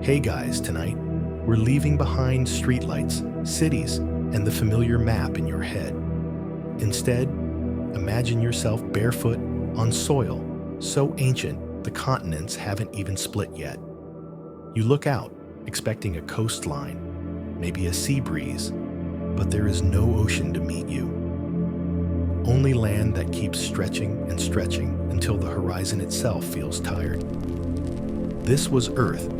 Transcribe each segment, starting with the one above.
Hey guys, tonight, we're leaving behind streetlights, cities, and the familiar map in your head. Instead, imagine yourself barefoot on soil so ancient the continents haven't even split yet. You look out, expecting a coastline, maybe a sea breeze, but there is no ocean to meet you. Only land that keeps stretching and stretching until the horizon itself feels tired. This was Earth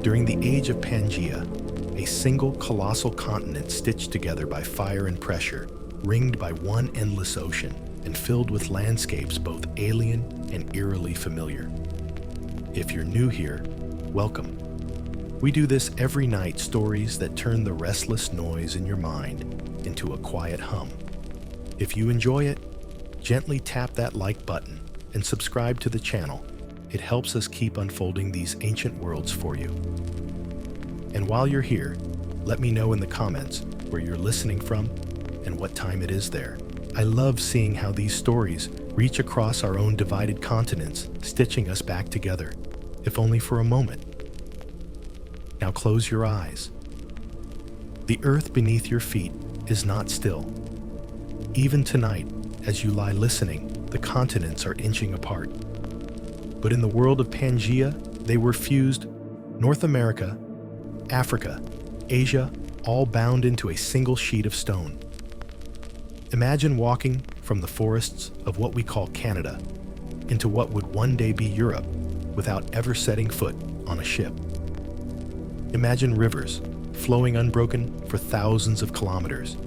during the age of Pangea, a single colossal continent stitched together by fire and pressure, ringed by one endless ocean, and filled with landscapes both alien and eerily familiar. If you're new here, welcome. We do this every night, stories that turn the restless noise in your mind into a quiet hum. If you enjoy it, gently tap that like button and subscribe to the channel. It helps us keep unfolding these ancient worlds for you. And while you're here, let me know in the comments where you're listening from and what time it is there. I love seeing how these stories reach across our own divided continents, stitching us back together, if only for a moment. Now close your eyes. The earth beneath your feet is not still. Even tonight, as you lie listening, the continents are inching apart. But in the world of Pangea, they were fused. North America, Africa, Asia, all bound into a single sheet of stone. Imagine walking from the forests of what we call Canada into what would one day be Europe without ever setting foot on a ship. Imagine rivers flowing unbroken for thousands of kilometers,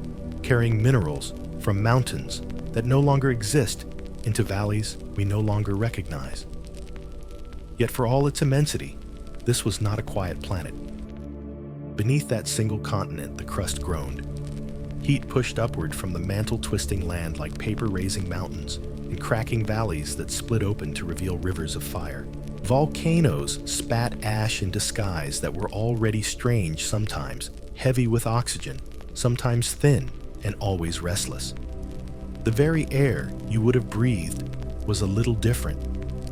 carrying minerals from mountains that no longer exist into valleys we no longer recognize. Yet for all its immensity, this was not a quiet planet. Beneath that single continent, the crust groaned. Heat pushed upward from the mantle-twisting land like paper-raising mountains and cracking valleys that split open to reveal rivers of fire. Volcanoes spat ash into skies that were already strange sometimes, heavy with oxygen, sometimes thin and always restless. The very air you would have breathed was a little different,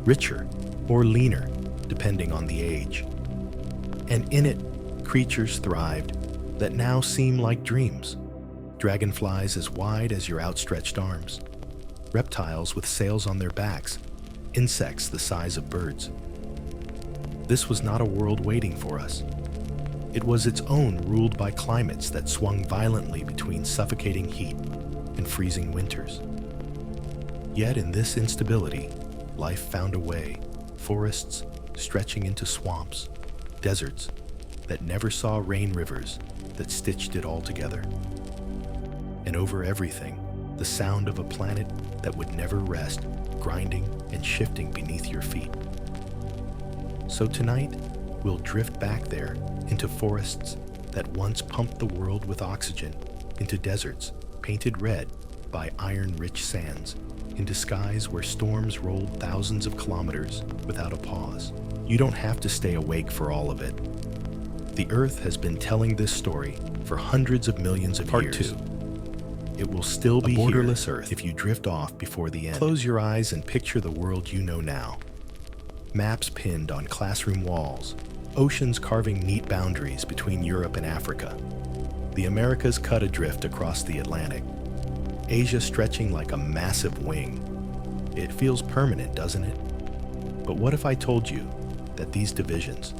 richer or leaner, depending on the age. And in it, creatures thrived that now seem like dreams. Dragonflies as wide as your outstretched arms, reptiles with sails on their backs, insects the size of birds. This was not a world waiting for us. It was its own, ruled by climates that swung violently between suffocating heat and freezing winters. Yet in this instability, life found a way. Forests stretching into swamps, deserts that never saw rain, rivers that stitched it all together. And over everything, the sound of a planet that would never rest, grinding and shifting beneath your feet. So tonight, we'll drift back there into forests that once pumped the world with oxygen, into deserts painted red by iron-rich sands, into skies where storms rolled thousands of kilometers without a pause. You don't have to stay awake for all of it. The Earth has been telling this story for hundreds of millions of years. Part 2. It will still be a borderless Earth if you drift off before the end. Close your eyes and picture the world you know now. Maps pinned on classroom walls, oceans carving neat boundaries between Europe and Africa, the Americas cut adrift across the Atlantic, Asia stretching like a massive wing. It feels permanent, doesn't it? But what if I told you that these divisions,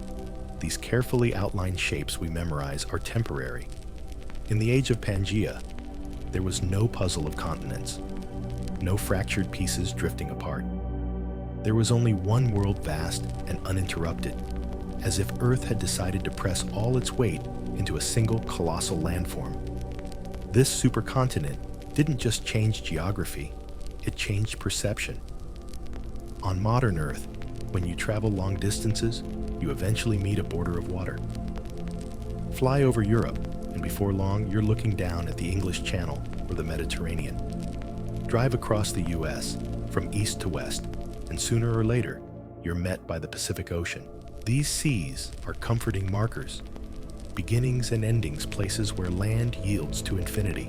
these carefully outlined shapes we memorize, are temporary? In the age of Pangea, there was no puzzle of continents, no fractured pieces drifting apart. There was only one world, vast and uninterrupted, as if Earth had decided to press all its weight into a single colossal landform. This supercontinent didn't just change geography, it changed perception. On modern Earth, when you travel long distances, you eventually meet a border of water. Fly over Europe, and before long, you're looking down at the English Channel or the Mediterranean. Drive across the US, from east to west, and sooner or later, you're met by the Pacific Ocean. These seas are comforting markers, beginnings and endings, places where land yields to infinity.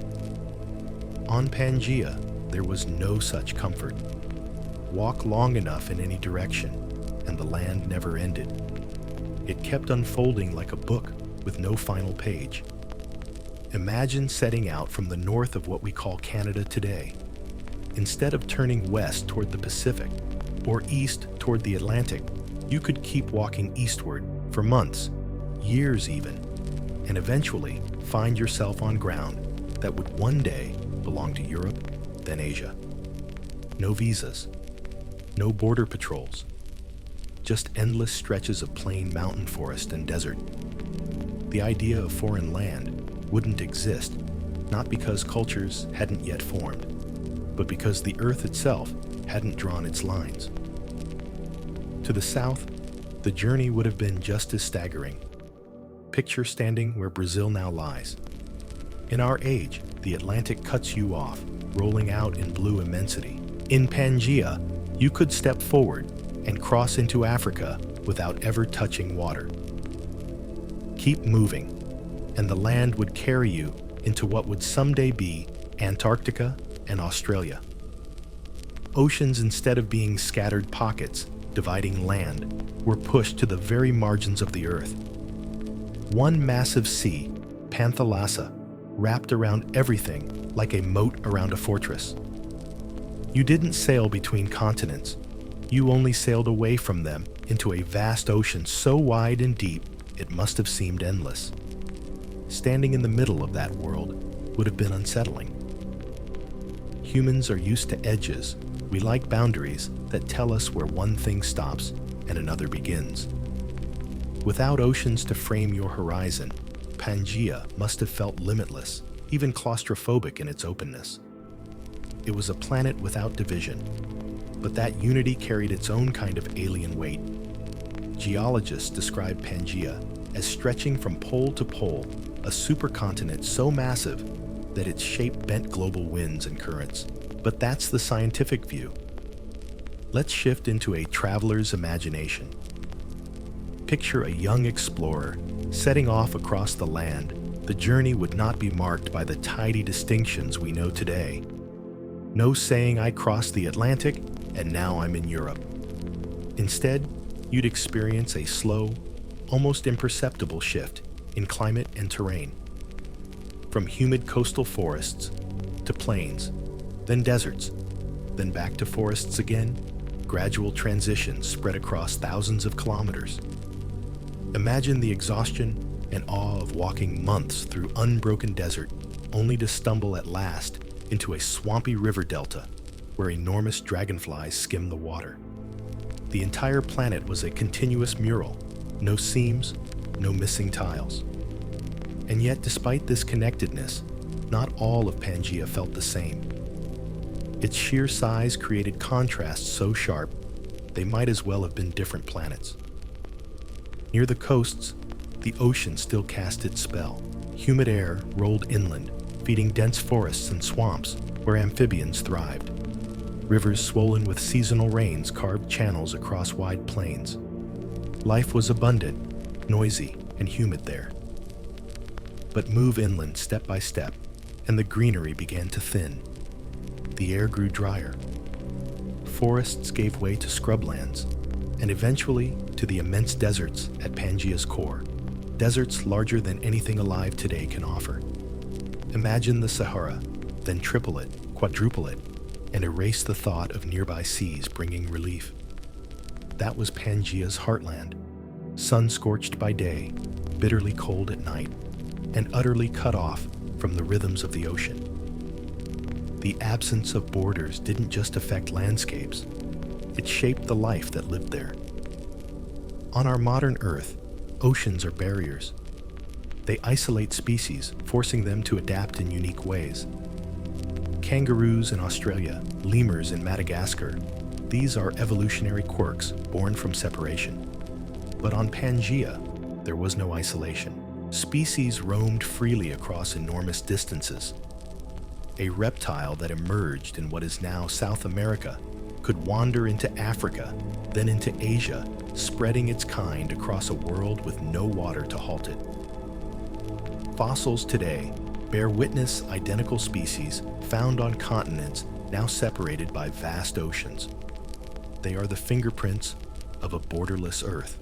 On Pangea, there was no such comfort. Walk long enough in any direction, and the land never ended. It kept unfolding like a book with no final page. Imagine setting out from the north of what we call Canada today. Instead of turning west toward the Pacific or east toward the Atlantic, you could keep walking eastward for months, years even, and eventually find yourself on ground that would one day belong to Europe, then Asia. No visas, no border patrols, just endless stretches of plain mountain forest and desert. The idea of foreign land wouldn't exist, not because cultures hadn't yet formed, but because the earth itself hadn't drawn its lines. To the south, the journey would have been just as staggering. Picture standing where Brazil now lies. In our age, the Atlantic cuts you off, rolling out in blue immensity. In Pangea, you could step forward and cross into Africa without ever touching water. Keep moving, and the land would carry you into what would someday be Antarctica and Australia. Oceans, instead of being scattered pockets dividing land, were pushed to the very margins of the earth. One massive sea, Pangea, wrapped around everything like a moat around a fortress. You didn't sail between continents. You only sailed away from them into a vast ocean so wide and deep it must have seemed endless. Standing in the middle of that world would have been unsettling. Humans are used to edges. We like boundaries that tell us where one thing stops and another begins. Without oceans to frame your horizon, Pangea must have felt limitless, even claustrophobic in its openness. It was a planet without division, but that unity carried its own kind of alien weight. Geologists describe Pangea as stretching from pole to pole, a supercontinent so massive that its shape bent global winds and currents. But that's the scientific view. Let's shift into a traveler's imagination. Picture a young explorer setting off across the land. The journey would not be marked by the tidy distinctions we know today. No saying I crossed the Atlantic and now I'm in Europe. Instead, you'd experience a slow, almost imperceptible shift in climate and terrain. From humid coastal forests to plains, then deserts, then back to forests again, gradual transitions spread across thousands of kilometers. Imagine the exhaustion and awe of walking months through unbroken desert, only to stumble at last into a swampy river delta where enormous dragonflies skim the water. The entire planet was a continuous mural, no seams, no missing tiles. And yet, despite this connectedness, not all of Pangea felt the same. Its sheer size created contrasts so sharp, they might as well have been different planets. Near the coasts, the ocean still cast its spell. Humid air rolled inland, feeding dense forests and swamps where amphibians thrived. Rivers swollen with seasonal rains carved channels across wide plains. Life was abundant, noisy, and humid there. But move inland step by step, and the greenery began to thin. The air grew drier. Forests gave way to scrublands, and eventually to the immense deserts at Pangea's core, deserts larger than anything alive today can offer. Imagine the Sahara, then triple it, quadruple it, and erase the thought of nearby seas bringing relief. That was Pangea's heartland, sun-scorched by day, bitterly cold at night, and utterly cut off from the rhythms of the ocean. The absence of borders didn't just affect landscapes, it shaped the life that lived there. On our modern Earth, oceans are barriers. They isolate species, forcing them to adapt in unique ways. Kangaroos in Australia, lemurs in Madagascar, these are evolutionary quirks born from separation. But on Pangea, there was no isolation. Species roamed freely across enormous distances. A reptile that emerged in what is now South America could wander into Africa, then into Asia, spreading its kind across a world with no water to halt it. Fossils today bear witness identical species found on continents now separated by vast oceans. They are the fingerprints of a borderless Earth.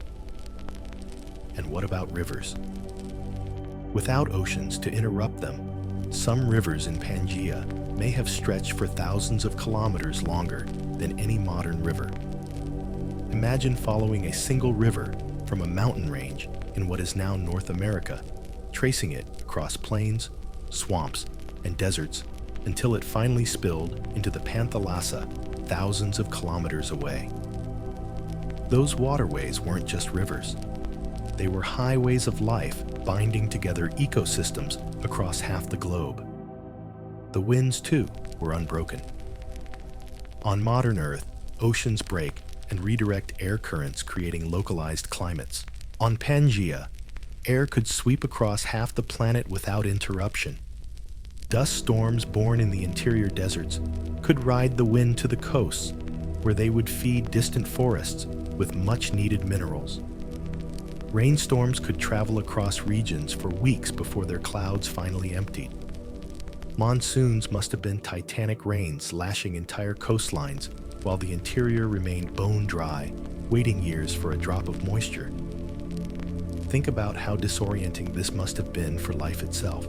And what about rivers? Without oceans to interrupt them, some rivers in Pangea may have stretched for thousands of kilometers longer than any modern river. Imagine following a single river from a mountain range in what is now North America, tracing it across plains, swamps, and deserts until it finally spilled into the Pangea thousands of kilometers away. Those waterways weren't just rivers. They were highways of life binding together ecosystems across half the globe. The winds, too, were unbroken. On modern Earth, oceans break and redirect air currents, creating localized climates. On Pangea, air could sweep across half the planet without interruption. Dust storms born in the interior deserts could ride the wind to the coasts, where they would feed distant forests with much-needed minerals. Rainstorms could travel across regions for weeks before their clouds finally emptied. Monsoons must have been titanic rains lashing entire coastlines while the interior remained bone dry, waiting years for a drop of moisture. Think about how disorienting this must have been for life itself.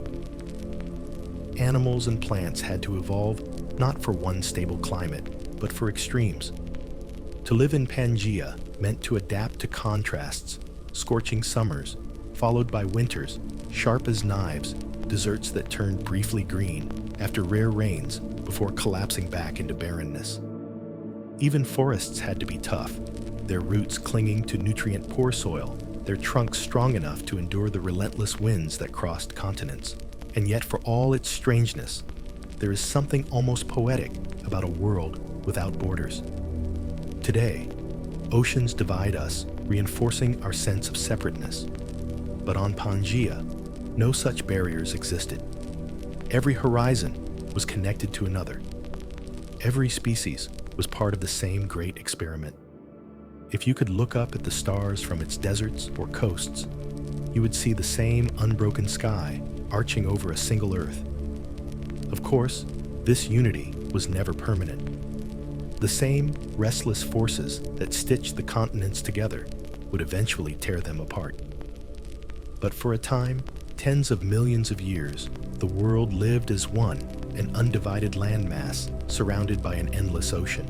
Animals and plants had to evolve not for one stable climate, but for extremes. To live in Pangea meant to adapt to contrasts, scorching summers, followed by winters, sharp as knives, deserts that turned briefly green after rare rains before collapsing back into barrenness. Even forests had to be tough, their roots clinging to nutrient-poor soil, their trunks strong enough to endure the relentless winds that crossed continents. And yet, for all its strangeness, there is something almost poetic about a world without borders. Today, oceans divide us, reinforcing our sense of separateness. But on Pangea, no such barriers existed. Every horizon was connected to another. Every species was part of the same great experiment. If you could look up at the stars from its deserts or coasts, you would see the same unbroken sky arching over a single Earth. Of course, this unity was never permanent. The same restless forces that stitched the continents together would eventually tear them apart. But for a time, tens of millions of years, the world lived as one, an undivided landmass surrounded by an endless ocean.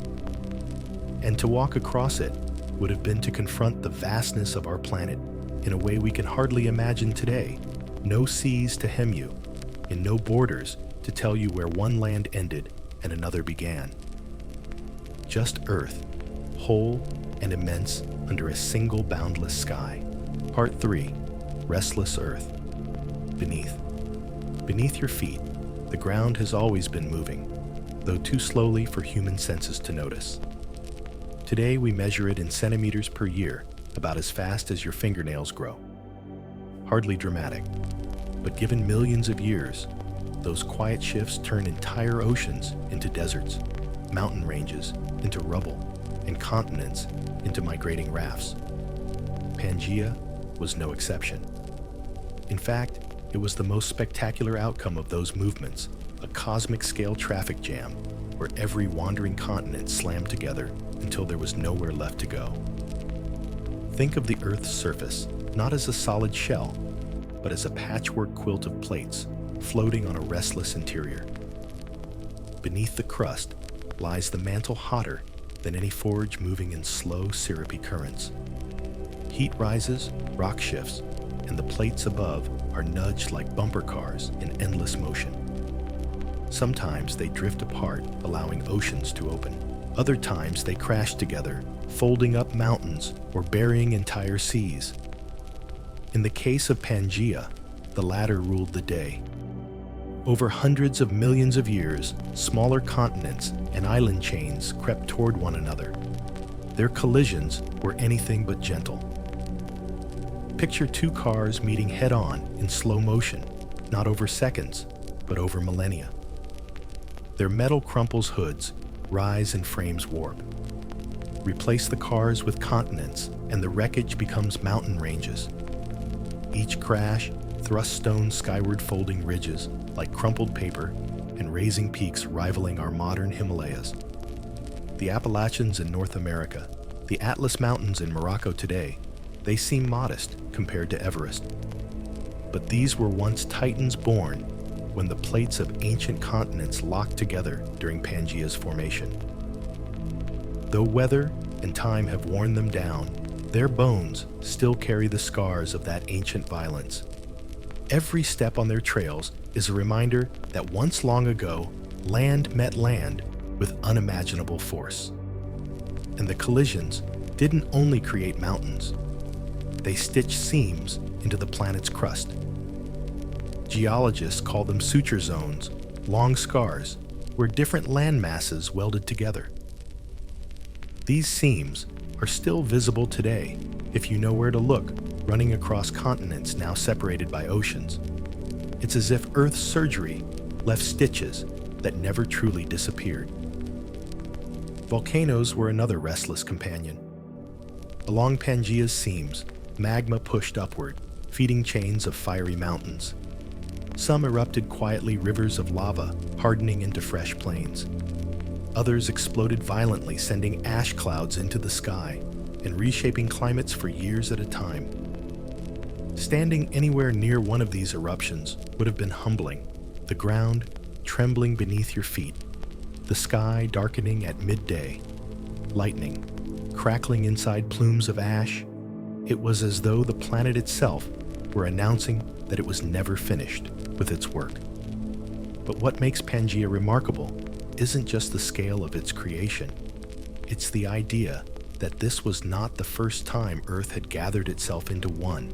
And to walk across it would have been to confront the vastness of our planet in a way we can hardly imagine today. No seas to hem you, and no borders to tell you where one land ended and another began. Just Earth, whole and immense under a single boundless sky. Part 3. Restless Earth. Beneath. Beneath your feet, the ground has always been moving, though too slowly for human senses to notice. Today we measure it in centimeters per year, about as fast as your fingernails grow. Hardly dramatic, but given millions of years, those quiet shifts turn entire oceans into deserts, mountain ranges into rubble, and continents into migrating rafts. Pangea was no exception. In fact, it was the most spectacular outcome of those movements, a cosmic-scale traffic jam where every wandering continent slammed together until there was nowhere left to go. Think of the Earth's surface not as a solid shell, but as a patchwork quilt of plates floating on a restless interior. Beneath the crust lies the mantle hotter than any forge moving in slow, syrupy currents. Heat rises, rock shifts, and the plates above are nudged like bumper cars in endless motion. Sometimes they drift apart, allowing oceans to open. Other times they crash together, folding up mountains or burying entire seas. In the case of Pangea, the latter ruled the day. Over hundreds of millions of years, smaller continents and island chains crept toward one another. Their collisions were anything but gentle. Picture two cars meeting head-on in slow motion, not over seconds, but over millennia. Their metal crumples hoods, rise and frames warp. Replace the cars with continents, and the wreckage becomes mountain ranges. Each crash thrusts stones skyward, folding ridges like crumpled paper and raising peaks rivaling our modern Himalayas. The Appalachians in North America, the Atlas Mountains in Morocco today, They seem modest compared to Everest. But these were once titans born when the plates of ancient continents locked together during Pangea's formation. Though weather and time have worn them down, their bones still carry the scars of that ancient violence. Every step on their trails is a reminder that once long ago, land met land with unimaginable force. And the collisions didn't only create mountains, they stitched seams into the planet's crust. Geologists call them suture zones, long scars, where different land masses welded together. These seams are still visible today if you know where to look, running across continents now separated by oceans. It's as if Earth's surgery left stitches that never truly disappeared. Volcanoes were another restless companion. Along Pangea's seams, magma pushed upward, feeding chains of fiery mountains. Some erupted quietly, rivers of lava hardening into fresh plains. Others exploded violently, sending ash clouds into the sky and reshaping climates for years at a time. Standing anywhere near one of these eruptions would have been humbling, the ground trembling beneath your feet, the sky darkening at midday, lightning crackling inside plumes of ash. It was as though the planet itself were announcing that it was never finished with its work. But what makes Pangea remarkable isn't just the scale of its creation. It's the idea that this was not the first time Earth had gathered itself into one.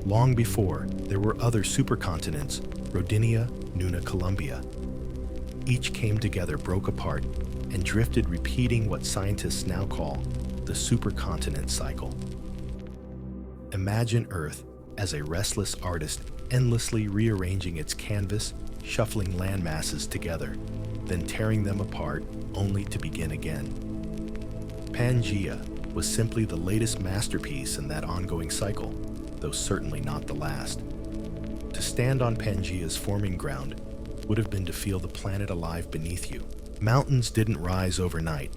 Long before, there were other supercontinents, Rodinia, Nuna, Columbia. Each came together, broke apart, and drifted, repeating what scientists now call the supercontinent cycle. Imagine Earth as a restless artist endlessly rearranging its canvas, shuffling land masses together, then tearing them apart only to begin again. Pangea was simply the latest masterpiece in that ongoing cycle, though certainly not the last. To stand on Pangea's forming ground would have been to feel the planet alive beneath you. Mountains didn't rise overnight,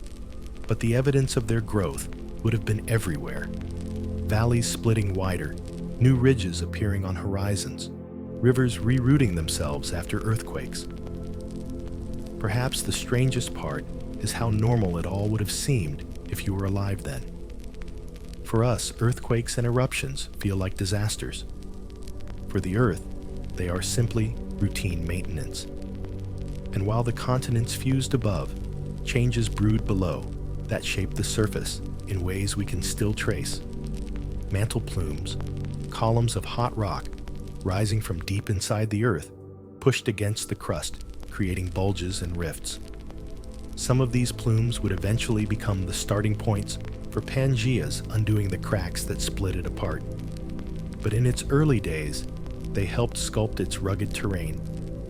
but the evidence of their growth would have been everywhere. Valleys splitting wider, new ridges appearing on horizons, rivers rerouting themselves after earthquakes. Perhaps the strangest part is how normal it all would have seemed if you were alive then. For us, earthquakes and eruptions feel like disasters. For the Earth, they are simply routine maintenance. And while the continents fused above, changes brewed below that shaped the surface in ways we can still trace. Mantle plumes, columns of hot rock rising from deep inside the Earth, pushed against the crust, creating bulges and rifts. Some of these plumes would eventually become the starting points for Pangea's undoing the cracks that split it apart. But in its early days, they helped sculpt its rugged terrain,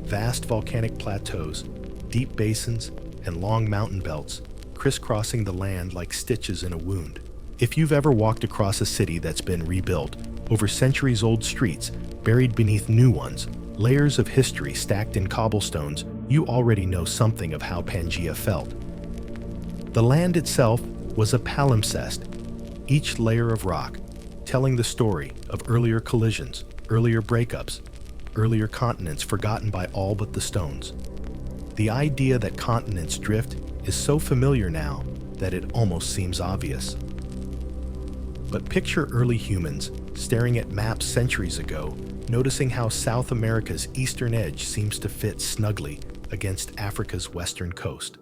vast volcanic plateaus, deep basins, and long mountain belts, crisscrossing the land like stitches in a wound. If you've ever walked across a city that's been rebuilt, over centuries-old streets buried beneath new ones, layers of history stacked in cobblestones, you already know something of how Pangea felt. The land itself was a palimpsest, each layer of rock telling the story of earlier collisions, earlier breakups, earlier continents forgotten by all but the stones. The idea that continents drift is so familiar now that it almost seems obvious. But picture early humans staring at maps centuries ago, noticing how South America's eastern edge seems to fit snugly against Africa's western coast.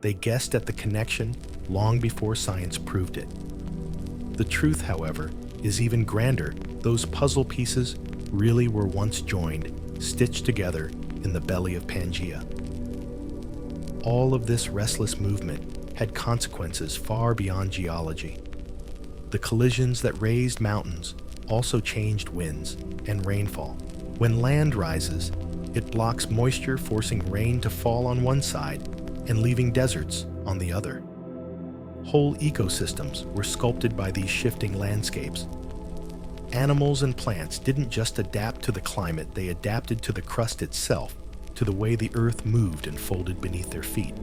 They guessed at the connection long before science proved it. The truth, however, is even grander. Those puzzle pieces really were once joined, stitched together in the belly of Pangea. All of this restless movement had consequences far beyond geology. The collisions that raised mountains also changed winds and rainfall. When land rises, it blocks moisture, forcing rain to fall on one side and leaving deserts on the other. Whole ecosystems were sculpted by these shifting landscapes. Animals and plants didn't just adapt to the climate, they adapted to the crust itself, to the way the earth moved and folded beneath their feet.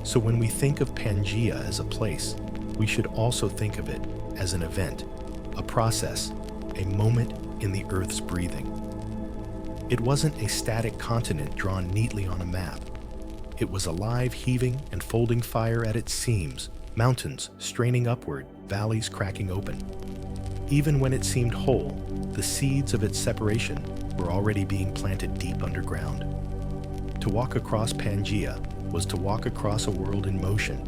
So when we think of Pangea as a place, we should also think of it as an event, a process, a moment in the Earth's breathing. It wasn't a static continent drawn neatly on a map. It was alive, heaving and folding fire at its seams, mountains straining upward, valleys cracking open. Even when it seemed whole, the seeds of its separation were already being planted deep underground. To walk across Pangea was to walk across a world in motion,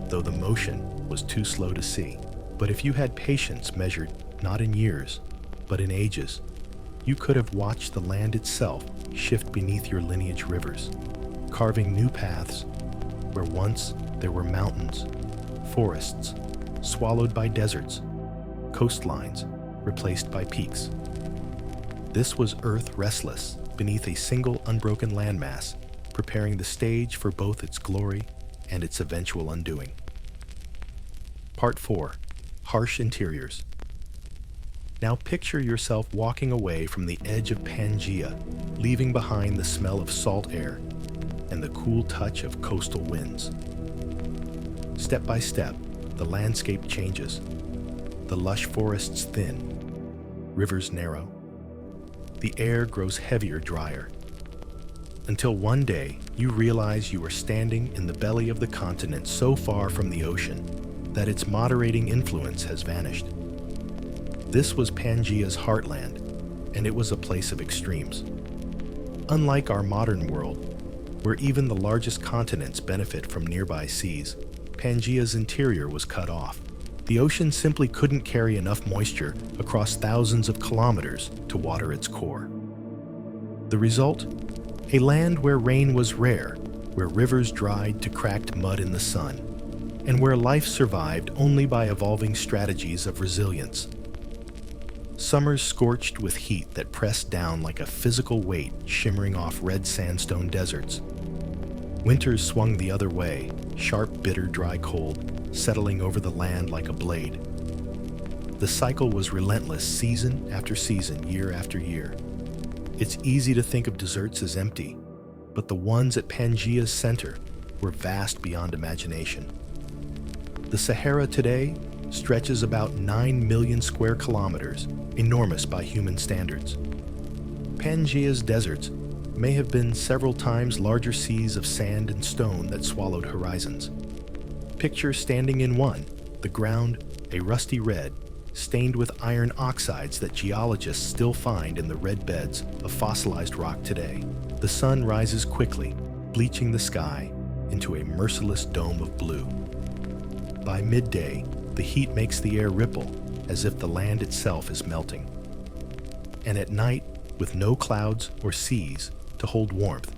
though the motion was too slow to see. But if you had patience measured not in years, but in ages, you could have watched the land itself shift beneath your lineage rivers, carving new paths where once there were mountains, forests, swallowed by deserts, coastlines replaced by peaks. This was Earth restless beneath a single unbroken landmass, preparing the stage for both its glory and its eventual undoing. Part 4. Harsh Interiors. Now picture yourself walking away from the edge of Pangea, leaving behind the smell of salt air and the cool touch of coastal winds. Step by step, the landscape changes. The lush forests thin, rivers narrow. The air grows heavier, drier. Until one day, you realize you are standing in the belly of the continent so far from the ocean that its moderating influence has vanished. This was Pangea's heartland, and it was a place of extremes. Unlike our modern world, where even the largest continents benefit from nearby seas, Pangea's interior was cut off. The ocean simply couldn't carry enough moisture across thousands of kilometers to water its core. The result? A land where rain was rare, where rivers dried to cracked mud in the sun, and where life survived only by evolving strategies of resilience. Summers scorched with heat that pressed down like a physical weight shimmering off red sandstone deserts. Winters swung the other way, sharp, bitter, dry cold, settling over the land like a blade. The cycle was relentless, season after season, year after year. It's easy to think of deserts as empty, but the ones at Pangea's center were vast beyond imagination. The Sahara today stretches about 9 million square kilometers, enormous by human standards. Pangea's deserts may have been several times larger seas of sand and stone that swallowed horizons. Picture standing in one, the ground a rusty red, stained with iron oxides that geologists still find in the red beds of fossilized rock today. The sun rises quickly, bleaching the sky into a merciless dome of blue. By midday, the heat makes the air ripple as if the land itself is melting. And at night, with no clouds or seas to hold warmth,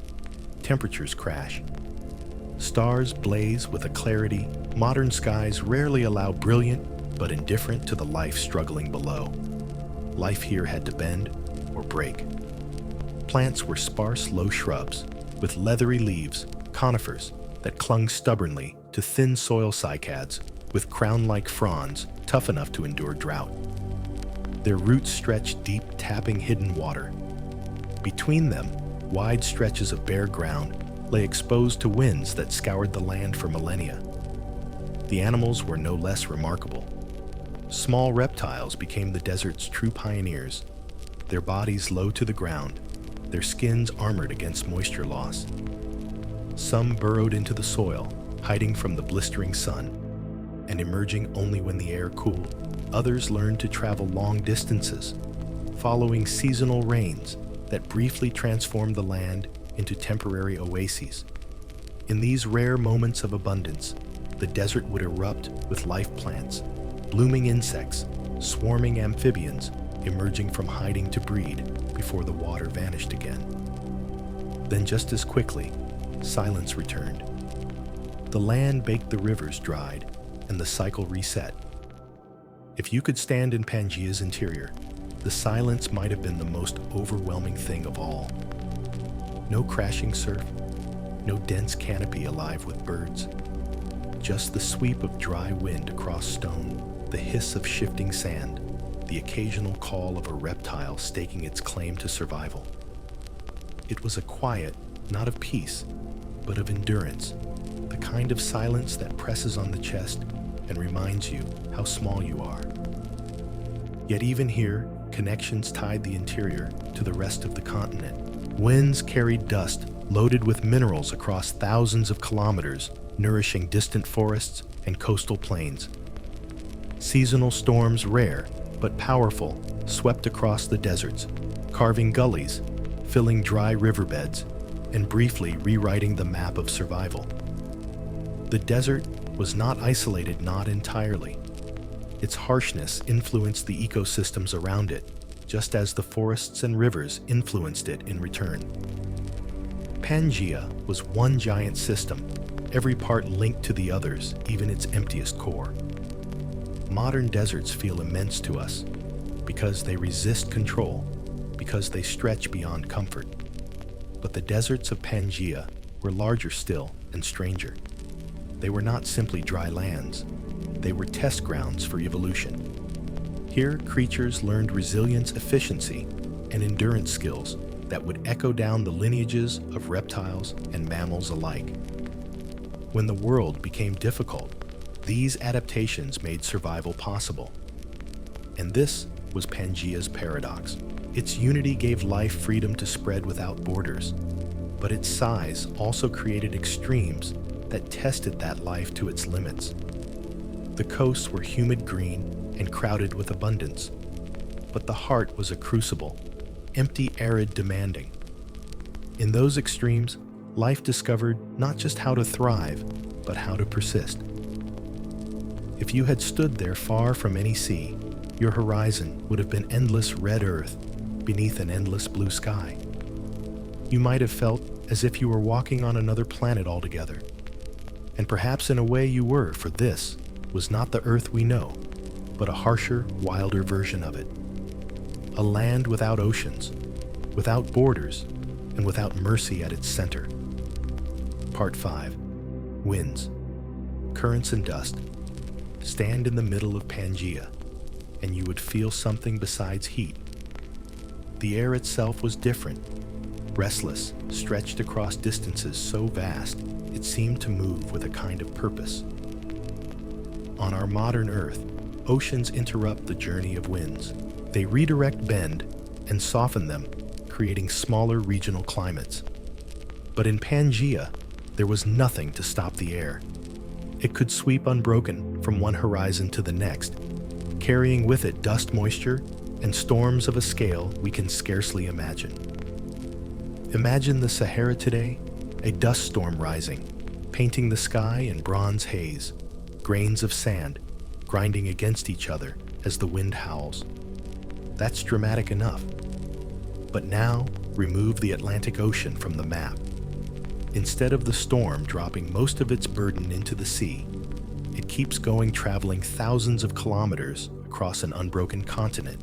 temperatures crash. Stars blaze with a clarity modern skies rarely allow, brilliant but indifferent to the life struggling below. Life here had to bend or break. Plants were sparse, low shrubs with leathery leaves, conifers that clung stubbornly to thin soil cycads with crown-like fronds tough enough to endure drought. Their roots stretched deep, tapping hidden water. Between them, wide stretches of bare ground lay exposed to winds that scoured the land for millennia. The animals were no less remarkable. Small reptiles became the desert's true pioneers, their bodies low to the ground, their skins armored against moisture loss. Some burrowed into the soil, hiding from the blistering sun, and emerging only when the air cooled. Others learned to travel long distances, following seasonal rains that briefly transformed the land into temporary oases. In these rare moments of abundance, the desert would erupt with life plants, blooming insects, swarming amphibians emerging from hiding to breed before the water vanished again. Then just as quickly, silence returned. The land baked, the rivers dried, and the cycle reset. If you could stand in Pangea's interior, the silence might have been the most overwhelming thing of all. No crashing surf, no dense canopy alive with birds. Just the sweep of dry wind across stone, the hiss of shifting sand, the occasional call of a reptile staking its claim to survival. It was a quiet, not of peace, but of endurance, the kind of silence that presses on the chest and reminds you how small you are. Yet even here, connections tied the interior to the rest of the continent. Winds carried dust loaded with minerals across thousands of kilometers, nourishing distant forests and coastal plains. Seasonal storms, rare but powerful, swept across the deserts, carving gullies, filling dry riverbeds, and briefly rewriting the map of survival. The desert was not isolated, not entirely. Its harshness influenced the ecosystems around it, just as the forests and rivers influenced it in return. Pangea was one giant system, every part linked to the others, even its emptiest core. Modern deserts feel immense to us because they resist control, because they stretch beyond comfort. But the deserts of Pangea were larger still and stranger. They were not simply dry lands. They were test grounds for evolution. Here, creatures learned resilience, efficiency, and endurance skills that would echo down the lineages of reptiles and mammals alike. When the world became difficult, these adaptations made survival possible. And this was Pangea's paradox. Its unity gave life freedom to spread without borders, but its size also created extremes that tested that life to its limits. The coasts were humid green and crowded with abundance, but the heart was a crucible, empty, arid, demanding. In those extremes, life discovered not just how to thrive, but how to persist. If you had stood there far from any sea, your horizon would have been endless red earth beneath an endless blue sky. You might have felt as if you were walking on another planet altogether. And perhaps in a way you were, for this was not the Earth we know, but a harsher, wilder version of it. A land without oceans, without borders, and without mercy at its center. Part 5. Winds, currents and dust. Stand in the middle of Pangea, and you would feel something besides heat. The air itself was different, restless, stretched across distances so vast it seemed to move with a kind of purpose. On our modern Earth, oceans interrupt the journey of winds. They redirect, bend, and soften them, creating smaller regional climates. But in Pangea, there was nothing to stop the air. It could sweep unbroken from one horizon to the next, carrying with it dust, moisture, and storms of a scale we can scarcely imagine. Imagine the Sahara today, a dust storm rising, painting the sky in bronze haze, grains of sand grinding against each other as the wind howls. That's dramatic enough. But now, remove the Atlantic Ocean from the map. Instead of the storm dropping most of its burden into the sea, it keeps going, traveling thousands of kilometers across an unbroken continent.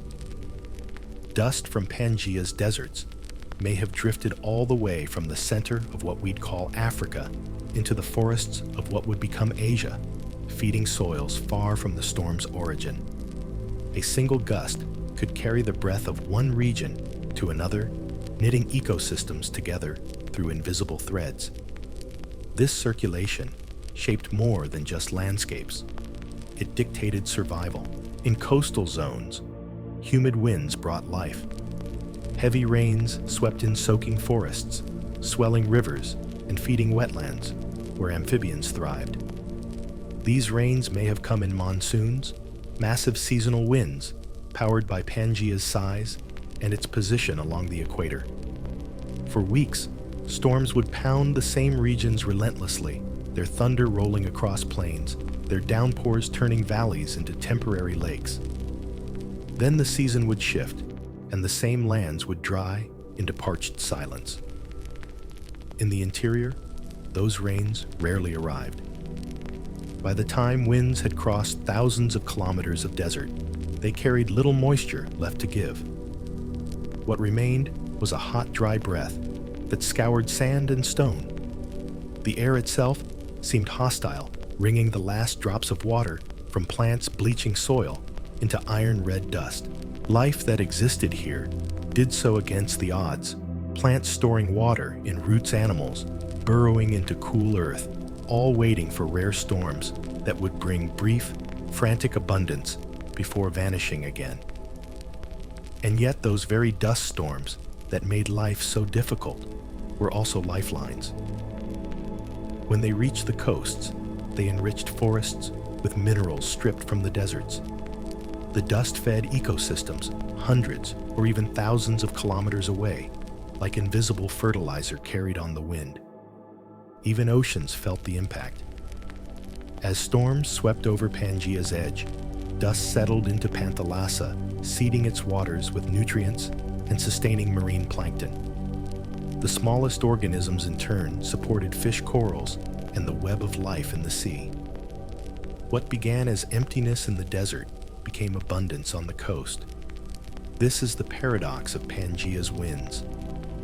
Dust from Pangea's deserts may have drifted all the way from the center of what we'd call Africa into the forests of what would become Asia, feeding soils far from the storm's origin. A single gust could carry the breath of one region to another, knitting ecosystems together through invisible threads. This circulation shaped more than just landscapes. It dictated survival. In coastal zones, humid winds brought life. Heavy rains swept in soaking forests, swelling rivers, and feeding wetlands where amphibians thrived. These rains may have come in monsoons, massive seasonal winds powered by Pangea's size and its position along the equator. For weeks, storms would pound the same regions relentlessly, their thunder rolling across plains, their downpours turning valleys into temporary lakes. Then the season would shift, and the same lands would dry into parched silence. In the interior, those rains rarely arrived. By the time winds had crossed thousands of kilometers of desert, they carried little moisture left to give. What remained was a hot, dry breath that scoured sand and stone. The air itself seemed hostile, wringing the last drops of water from plants bleaching soil into iron-red dust. Life that existed here did so against the odds, plants storing water in roots, animals burrowing into cool earth, all waiting for rare storms that would bring brief, frantic abundance before vanishing again. And yet those very dust storms that made life so difficult were also lifelines. When they reached the coasts, they enriched forests with minerals stripped from the deserts. The dust-fed ecosystems, hundreds or even thousands of kilometers away, like invisible fertilizer carried on the wind. Even oceans felt the impact. As storms swept over Pangea's edge, dust settled into Panthalassa, seeding its waters with nutrients and sustaining marine plankton. The smallest organisms in turn supported fish corals and the web of life in the sea. What began as emptiness in the desert became abundance on the coast. This is the paradox of Pangea's winds.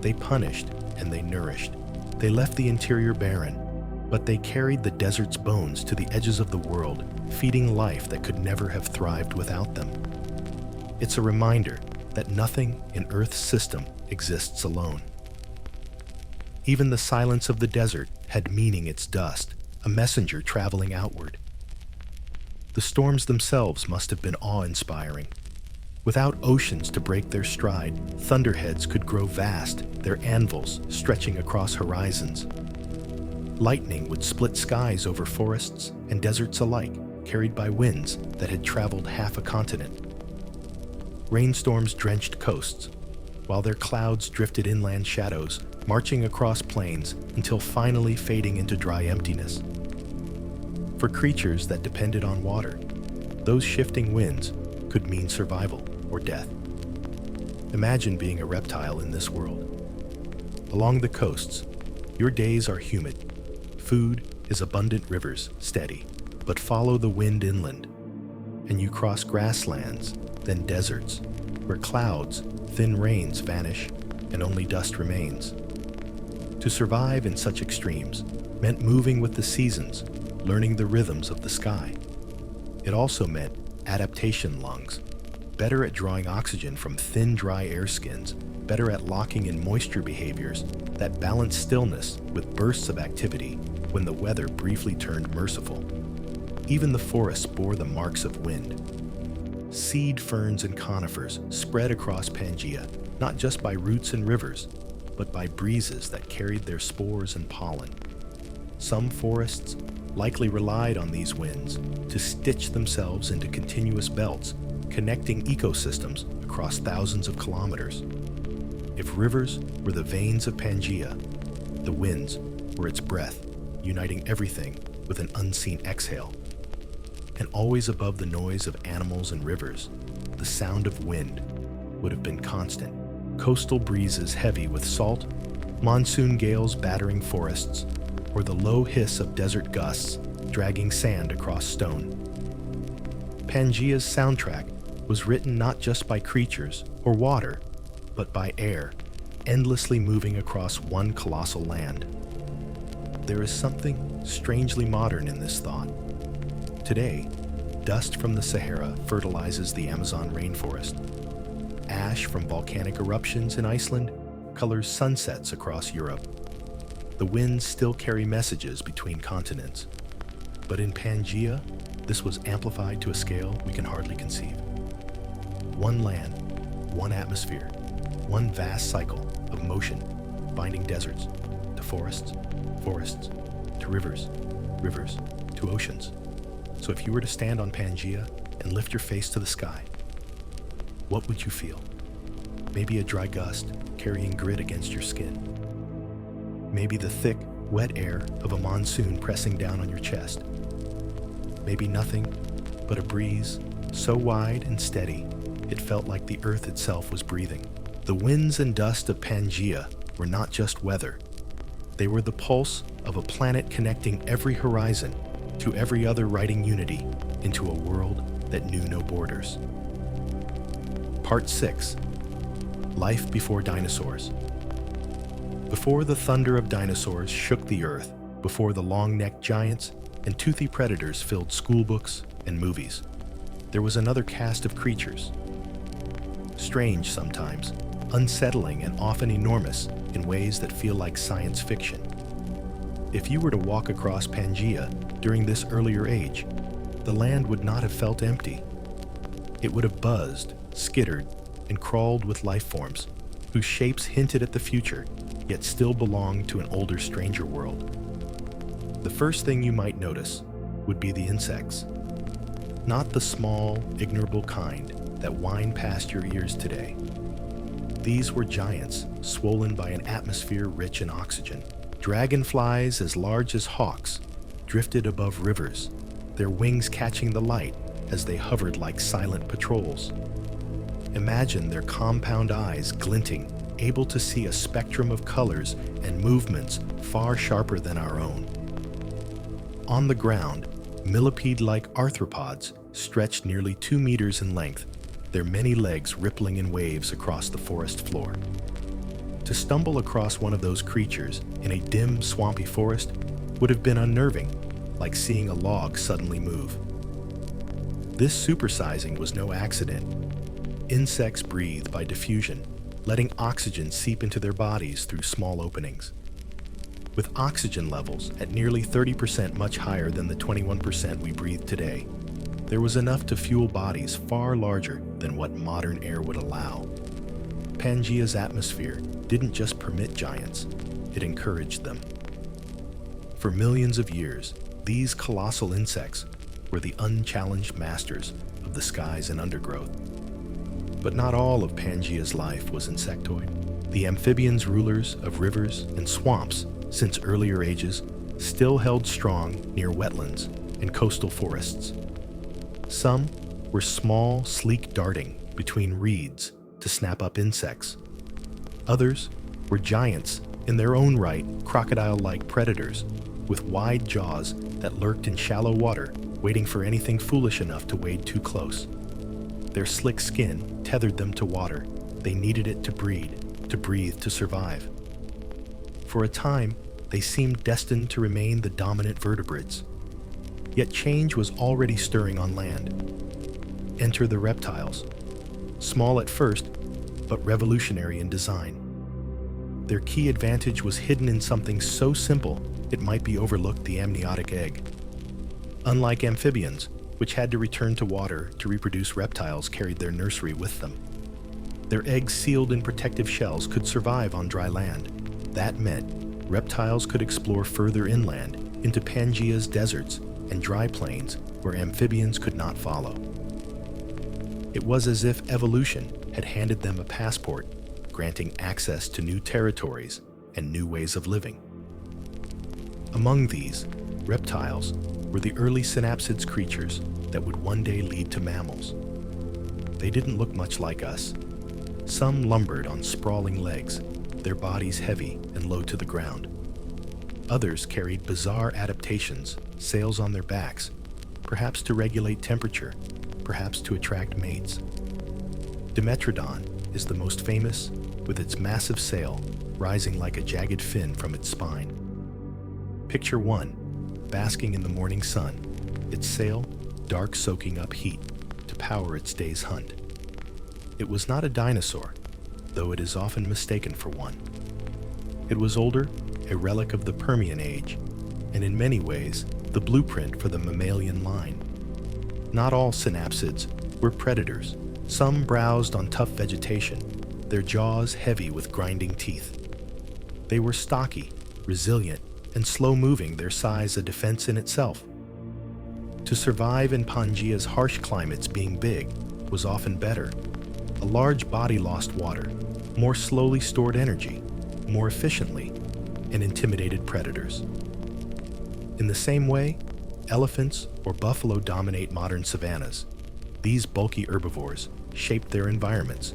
They punished and they nourished. They left the interior barren, but they carried the desert's bones to the edges of the world, feeding life that could never have thrived without them. It's a reminder that nothing in Earth's system exists alone. Even the silence of the desert had meaning. Its dust, a messenger traveling outward. The storms themselves must have been awe-inspiring. Without oceans to break their stride, thunderheads could grow vast, their anvils stretching across horizons. Lightning would split skies over forests and deserts alike, carried by winds that had traveled half a continent. Rainstorms drenched coasts, while their clouds drifted inland shadows, marching across plains until finally fading into dry emptiness. For creatures that depended on water, those shifting winds could mean survival or death. Imagine being a reptile in this world. Along the coasts, your days are humid. Food is abundant, rivers steady, but follow the wind inland, and you cross grasslands, then deserts, where clouds, thin rains vanish, and only dust remains. To survive in such extremes meant moving with the seasons, learning the rhythms of the sky. It also meant adaptation lungs, better at drawing oxygen from thin, dry air skins, better at locking in moisture behaviors that balance stillness with bursts of activity when the weather briefly turned merciful. Even the forests bore the marks of wind. Seed ferns and conifers spread across Pangea, not just by roots and rivers, but by breezes that carried their spores and pollen. Some forests likely relied on these winds to stitch themselves into continuous belts, connecting ecosystems across thousands of kilometers. If rivers were the veins of Pangea, the winds were its breath, uniting everything with an unseen exhale. And always above the noise of animals and rivers, the sound of wind would have been constant. Coastal breezes heavy with salt, monsoon gales battering forests, or the low hiss of desert gusts dragging sand across stone. Pangea's soundtrack was written not just by creatures or water, but by air, endlessly moving across one colossal land. There is something strangely modern in this thought. Today, dust from the Sahara fertilizes the Amazon rainforest. Ash from volcanic eruptions in Iceland colors sunsets across Europe. The winds still carry messages between continents. But in Pangea, this was amplified to a scale we can hardly conceive. One land, one atmosphere, one vast cycle of motion, binding deserts to forests, forests to rivers, rivers to oceans. So if you were to stand on Pangea and lift your face to the sky, what would you feel? Maybe a dry gust carrying grit against your skin. Maybe the thick, wet air of a monsoon pressing down on your chest. Maybe nothing but a breeze so wide and steady it felt like the earth itself was breathing. The winds and dust of Pangea were not just weather. They were the pulse of a planet connecting every horizon to every other, writing unity into a world that knew no borders. Part 6. Life before dinosaurs. Before the thunder of dinosaurs shook the earth, before the long-necked giants and toothy predators filled schoolbooks and movies, there was another cast of creatures. Strange sometimes, unsettling and often enormous in ways that feel like science fiction. If you were to walk across Pangea during this earlier age, the land would not have felt empty. It would have buzzed, skittered, and crawled with life forms whose shapes hinted at the future, yet still belonged to an older stranger world. The first thing you might notice would be the insects. Not the small, ignorable kind that wind past your ears today. These were giants, swollen by an atmosphere rich in oxygen. Dragonflies as large as hawks drifted above rivers, their wings catching the light as they hovered like silent patrols. Imagine their compound eyes glinting, able to see a spectrum of colors and movements far sharper than our own. On the ground, millipede-like arthropods stretched nearly 2 meters in length, their many legs rippling in waves across the forest floor. To stumble across one of those creatures in a dim, swampy forest would have been unnerving, like seeing a log suddenly move. This supersizing was no accident. Insects breathe by diffusion, letting oxygen seep into their bodies through small openings. With oxygen levels at nearly 30% much higher than the 21% we breathe today, there was enough to fuel bodies far larger than what modern air would allow. Pangea's atmosphere didn't just permit giants, it encouraged them. For millions of years, these colossal insects were the unchallenged masters of the skies and undergrowth. But not all of Pangea's life was insectoid. The amphibians, rulers of rivers and swamps since earlier ages, still held strong near wetlands and coastal forests. Some were small, sleek darting between reeds to snap up insects. Others were giants in their own right, crocodile-like predators with wide jaws that lurked in shallow water, waiting for anything foolish enough to wade too close. Their slick skin tethered them to water. They needed it to breathe to survive. For a time, they seemed destined to remain the dominant vertebrates. Yet change was already stirring on land. Enter the reptiles. Small at first, but revolutionary in design. Their key advantage was hidden in something so simple it might be overlooked: the amniotic egg. Unlike amphibians, which had to return to water to reproduce, reptiles carried their nursery with them. Their eggs, sealed in protective shells, could survive on dry land. That meant reptiles could explore further inland into Pangea's deserts and dry plains where amphibians could not follow. It was as if evolution had handed them a passport, granting access to new territories and new ways of living. Among these, reptiles were the early synapsids, creatures that would one day lead to mammals. They didn't look much like us. Some lumbered on sprawling legs, their bodies heavy and low to the ground. Others carried bizarre adaptations, sails on their backs, perhaps to regulate temperature, perhaps to attract mates. Dimetrodon is the most famous, with its massive sail rising like a jagged fin from its spine. Picture one, basking in the morning sun, its sail dark, soaking up heat to power its day's hunt. It was not a dinosaur, though it is often mistaken for one. It was older, a relic of the Permian age, and in many ways, the blueprint for the mammalian line. Not all synapsids were predators. Some browsed on tough vegetation, their jaws heavy with grinding teeth. They were stocky, resilient, and slow-moving, their size a defense in itself. To survive in Pangea's harsh climates, being big was often better. A large body lost water, more slowly stored energy, more efficiently, and intimidated predators. In the same way, elephants or buffalo dominate modern savannas. These bulky herbivores shaped their environments,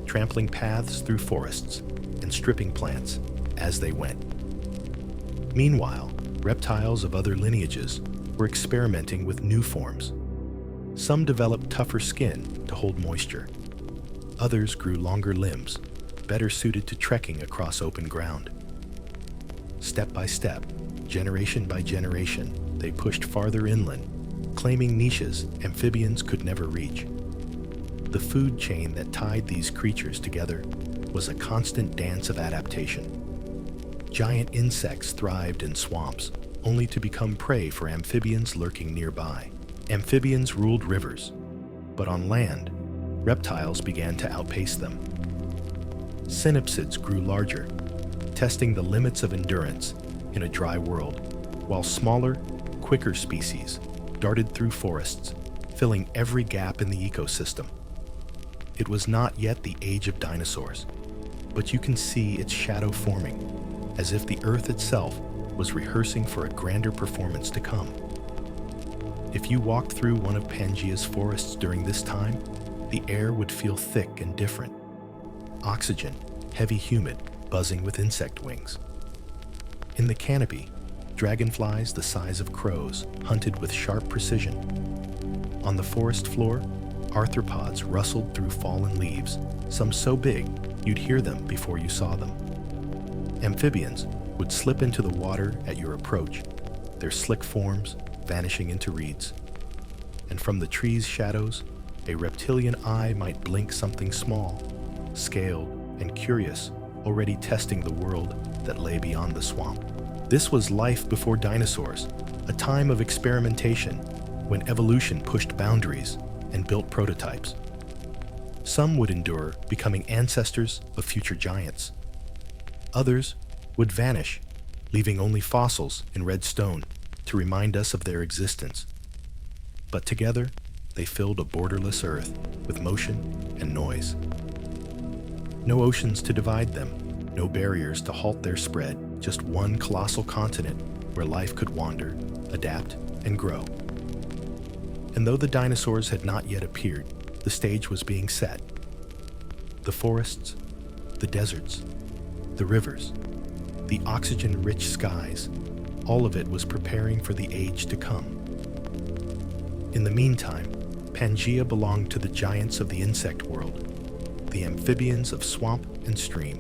trampling paths through forests and stripping plants as they went. Meanwhile, reptiles of other lineages were experimenting with new forms. Some developed tougher skin to hold moisture. Others grew longer limbs, better suited to trekking across open ground. Step by step, generation by generation, they pushed farther inland, claiming niches amphibians could never reach. The food chain that tied these creatures together was a constant dance of adaptation. Giant insects thrived in swamps, only to become prey for amphibians lurking nearby. Amphibians ruled rivers, but on land, reptiles began to outpace them. Synapsids grew larger, testing the limits of endurance in a dry world, while smaller, quicker species darted through forests, filling every gap in the ecosystem. It was not yet the age of dinosaurs, but you can see its shadow forming, as if the Earth itself was rehearsing for a grander performance to come. If you walked through one of Pangea's forests during this time, the air would feel thick and different. Oxygen, heavy, humid, buzzing with insect wings. In the canopy, dragonflies the size of crows hunted with sharp precision. On the forest floor, arthropods rustled through fallen leaves, some so big you'd hear them before you saw them. Amphibians would slip into the water at your approach, their slick forms vanishing into reeds. And from the trees' shadows, a reptilian eye might blink something small, scaled and curious, already testing the world that lay beyond the swamp. This was life before dinosaurs, a time of experimentation when evolution pushed boundaries and built prototypes. Some would endure, becoming ancestors of future giants. Others would vanish, leaving only fossils in red stone to remind us of their existence. But together, they filled a borderless Earth with motion and noise. No oceans to divide them, no barriers to halt their spread, just one colossal continent where life could wander, adapt, and grow. And though the dinosaurs had not yet appeared, the stage was being set. The forests, the deserts, the rivers, the oxygen-rich skies, all of it was preparing for the age to come. In the meantime, Pangea belonged to the giants of the insect world, the amphibians of swamp and stream,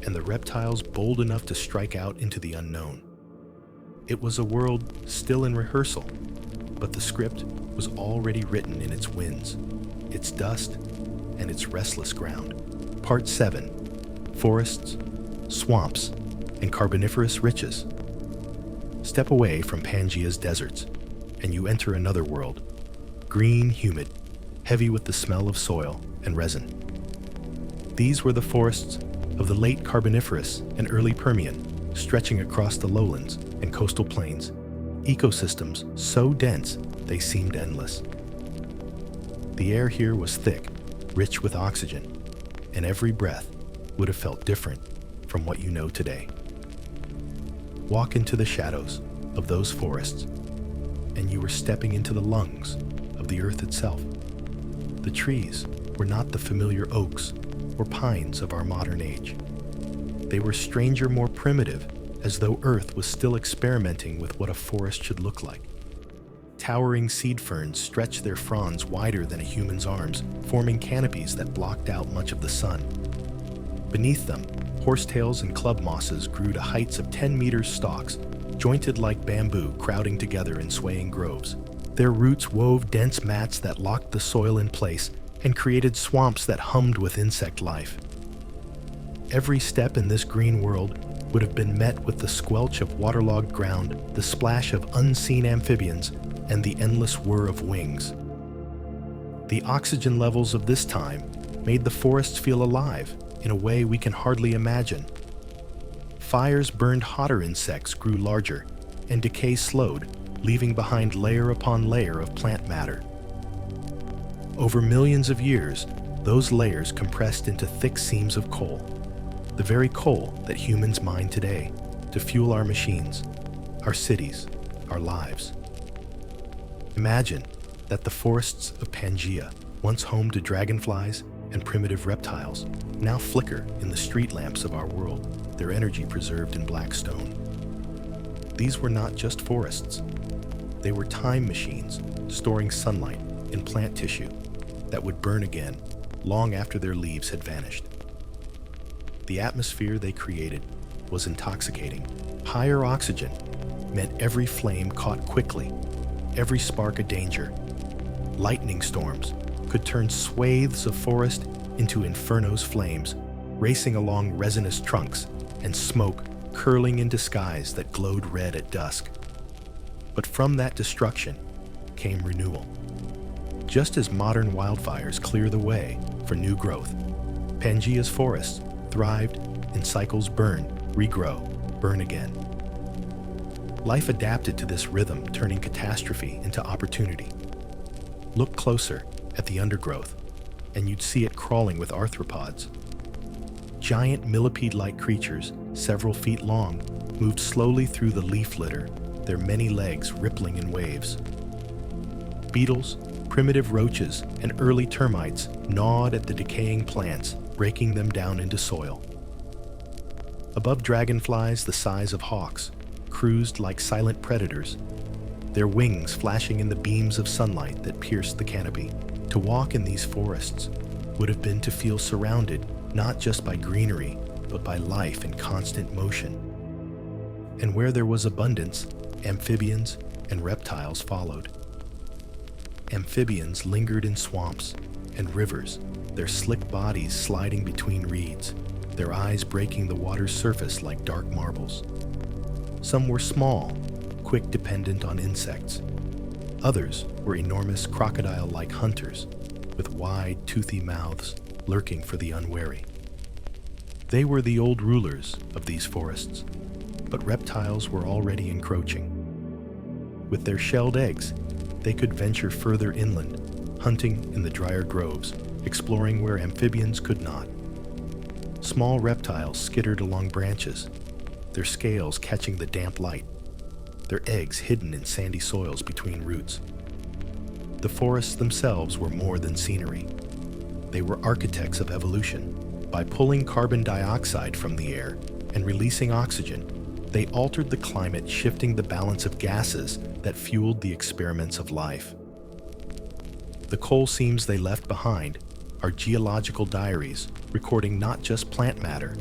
and the reptiles bold enough to strike out into the unknown. It was a world still in rehearsal, but the script was already written in its winds, its dust, and its restless ground. Part 7: Forests, Swamps, and Carboniferous Riches. Step away from Pangea's deserts, and you enter another world, green, humid, heavy with the smell of soil and resin. These were the forests of the late Carboniferous and early Permian, stretching across the lowlands and coastal plains, ecosystems so dense they seemed endless. The air here was thick, rich with oxygen, and every breath would have felt different from what you know today. Walk into the shadows of those forests, and you were stepping into the lungs of the earth itself. The trees were not the familiar oaks or pines of our modern age. They were stranger, more primitive, as though Earth was still experimenting with what a forest should look like. Towering seed ferns stretched their fronds wider than a human's arms, forming canopies that blocked out much of the sun. Beneath them, horsetails and club mosses grew to heights of 10-meter stalks, jointed like bamboo, crowding together in swaying groves. Their roots wove dense mats that locked the soil in place and created swamps that hummed with insect life. Every step in this green world would have been met with the squelch of waterlogged ground, the splash of unseen amphibians, and the endless whir of wings. The oxygen levels of this time made the forests feel alive in a way we can hardly imagine. Fires burned hotter, insects grew larger, and decay slowed, leaving behind layer upon layer of plant matter. Over millions of years, those layers compressed into thick seams of coal, the very coal that humans mine today to fuel our machines, our cities, our lives. Imagine that the forests of Pangea, once home to dragonflies and primitive reptiles, now flicker in the street lamps of our world, their energy preserved in black stone. These were not just forests. They were time machines storing sunlight in plant tissue that would burn again long after their leaves had vanished. The atmosphere they created was intoxicating. Higher oxygen meant every flame caught quickly, every spark a danger. Lightning storms could turn swathes of forest into inferno's flames, racing along resinous trunks and smoke curling into skies that glowed red at dusk. But from that destruction came renewal. Just as modern wildfires clear the way for new growth, Pangea's forests thrived in cycles: burn, regrow, burn again. Life adapted to this rhythm, turning catastrophe into opportunity. Look closer at the undergrowth, and you'd see it crawling with arthropods. Giant millipede-like creatures, several feet long, moved slowly through the leaf litter, their many legs rippling in waves. Beetles, primitive roaches, and early termites gnawed at the decaying plants, breaking them down into soil. Above, dragonflies the size of hawks cruised like silent predators, their wings flashing in the beams of sunlight that pierced the canopy. To walk in these forests would have been to feel surrounded not just by greenery, but by life in constant motion. And where there was abundance, amphibians and reptiles followed. Amphibians lingered in swamps and rivers, their slick bodies sliding between reeds, their eyes breaking the water's surface like dark marbles. Some were small, quick, dependent on insects. Others were enormous crocodile-like hunters with wide, toothy mouths lurking for the unwary. They were the old rulers of these forests, but reptiles were already encroaching. With their shelled eggs, they could venture further inland, hunting in the drier groves, exploring where amphibians could not. Small reptiles skittered along branches, their scales catching the damp light, their eggs hidden in sandy soils between roots. The forests themselves were more than scenery. They were architects of evolution. By pulling carbon dioxide from the air and releasing oxygen, they altered the climate, shifting the balance of gases that fueled the experiments of life. The coal seams they left behind are geological diaries, recording not just plant matter,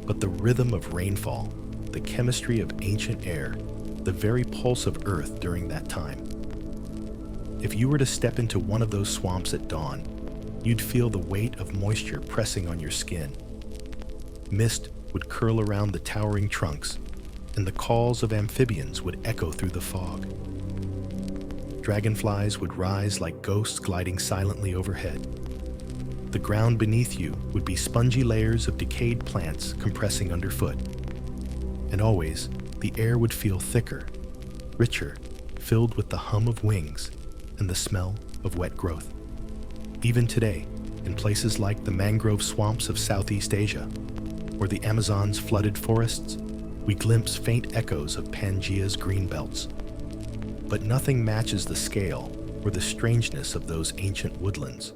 but the rhythm of rainfall, the chemistry of ancient air, the very pulse of Earth during that time. If you were to step into one of those swamps at dawn, you'd feel the weight of moisture pressing on your skin. Mist would curl around the towering trunks, and the calls of amphibians would echo through the fog. Dragonflies would rise like ghosts gliding silently overhead. The ground beneath you would be spongy layers of decayed plants compressing underfoot. And always, the air would feel thicker, richer, filled with the hum of wings and the smell of wet growth. Even today, in places like the mangrove swamps of Southeast Asia, or the Amazon's flooded forests, we glimpse faint echoes of Pangea's green belts. But nothing matches the scale or the strangeness of those ancient woodlands.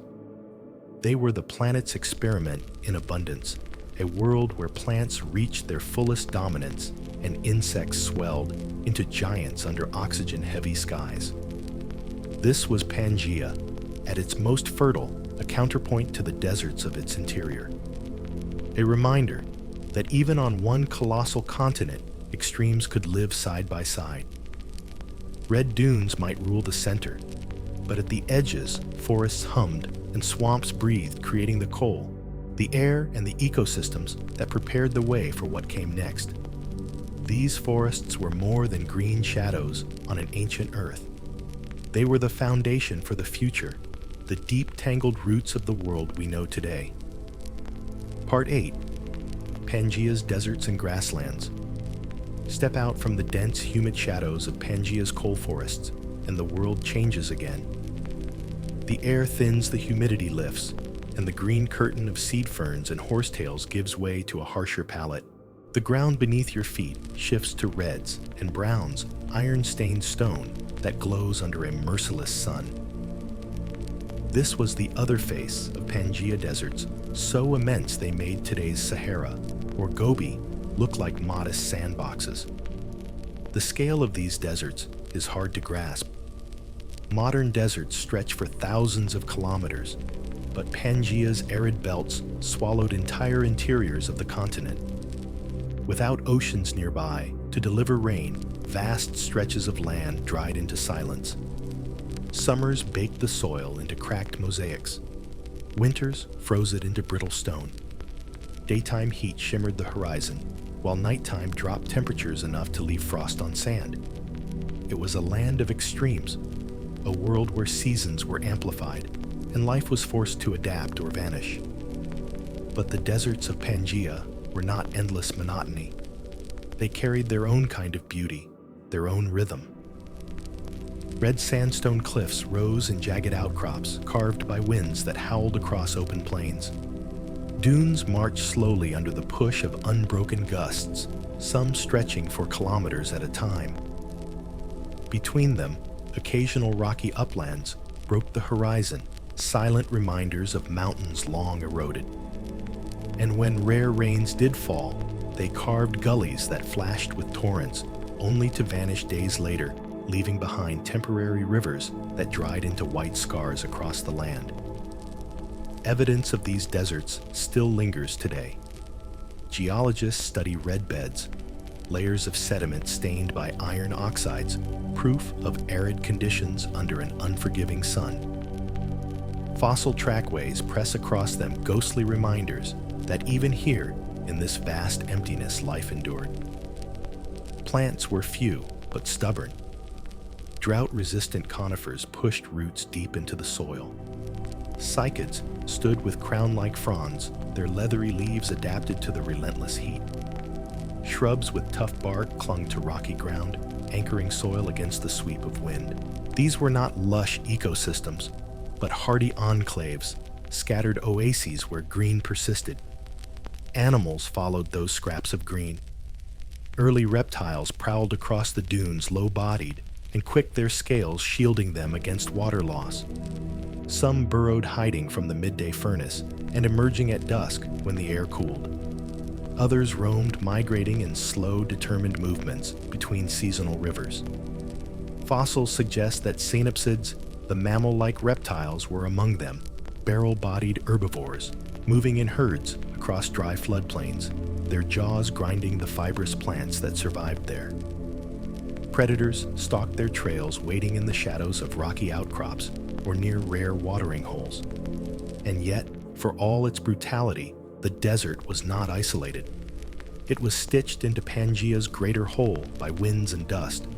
They were the planet's experiment in abundance, a world where plants reached their fullest dominance and insects swelled into giants under oxygen-heavy skies. This was Pangea, at its most fertile, a counterpoint to the deserts of its interior. A reminder that even on one colossal continent, extremes could live side by side. Red dunes might rule the center, but at the edges, forests hummed and swamps breathed, creating the coal, the air, and the ecosystems that prepared the way for what came next. These forests were more than green shadows on an ancient Earth. They were the foundation for the future, the deep tangled roots of the world we know today. Part 8. Pangea's deserts and grasslands. Step out from the dense, humid shadows of Pangea's coal forests, and the world changes again. The air thins, the humidity lifts, and the green curtain of seed ferns and horsetails gives way to a harsher palette. The ground beneath your feet shifts to reds and browns, iron-stained stone that glows under a merciless sun. This was the other face of Pangea deserts, so immense they made today's Sahara, or Gobi, look like modest sandboxes. The scale of these deserts is hard to grasp. Modern deserts stretch for thousands of kilometers, but Pangea's arid belts swallowed entire interiors of the continent. Without oceans nearby to deliver rain, vast stretches of land dried into silence. Summers baked the soil into cracked mosaics. Winters froze it into brittle stone. Daytime heat shimmered the horizon, while nighttime dropped temperatures enough to leave frost on sand. It was a land of extremes, a world where seasons were amplified and life was forced to adapt or vanish. But the deserts of Pangea were not endless monotony. They carried their own kind of beauty, their own rhythm. Red sandstone cliffs rose in jagged outcrops carved by winds that howled across open plains. Dunes marched slowly under the push of unbroken gusts, some stretching for kilometers at a time. Between them, occasional rocky uplands broke the horizon, silent reminders of mountains long eroded. And when rare rains did fall, they carved gullies that flashed with torrents, only to vanish days later, leaving behind temporary rivers that dried into white scars across the land. Evidence of these deserts still lingers today. Geologists study red beds, layers of sediment stained by iron oxides, proof of arid conditions under an unforgiving sun. Fossil trackways press across them ghostly reminders that even here, in this vast emptiness, life endured. Plants were few, but stubborn. Drought-resistant conifers pushed roots deep into the soil. Cycads stood with crown-like fronds, their leathery leaves adapted to the relentless heat. Shrubs with tough bark clung to rocky ground, anchoring soil against the sweep of wind. These were not lush ecosystems, but hardy enclaves, scattered oases where green persisted. Animals followed those scraps of green. Early reptiles prowled across the dunes low-bodied and quick their scales shielding them against water loss. Some burrowed hiding from the midday furnace and emerging at dusk when the air cooled. Others roamed, migrating in slow, determined movements between seasonal rivers. Fossils suggest that synapsids, the mammal-like reptiles, were among them, barrel-bodied herbivores, moving in herds across dry floodplains, their jaws grinding the fibrous plants that survived there. Predators stalked their trails, waiting in the shadows of rocky outcrops or near rare watering holes. And yet, for all its brutality, the desert was not isolated. It was stitched into Pangea's greater whole by winds and dust.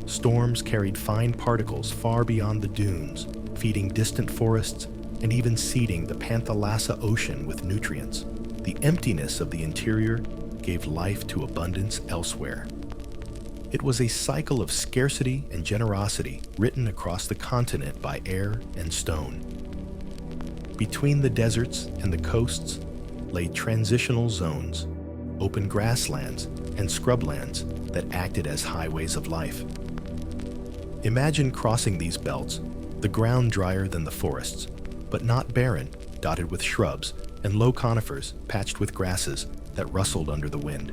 Storms carried fine particles far beyond the dunes, feeding distant forests and even seeding the Panthalassa Ocean with nutrients. The emptiness of the interior gave life to abundance elsewhere. It was a cycle of scarcity and generosity written across the continent by air and stone. Between the deserts and the coasts lay transitional zones, open grasslands and scrublands that acted as highways of life. Imagine crossing these belts, the ground drier than the forests, but not barren, dotted with shrubs and low conifers patched with grasses that rustled under the wind.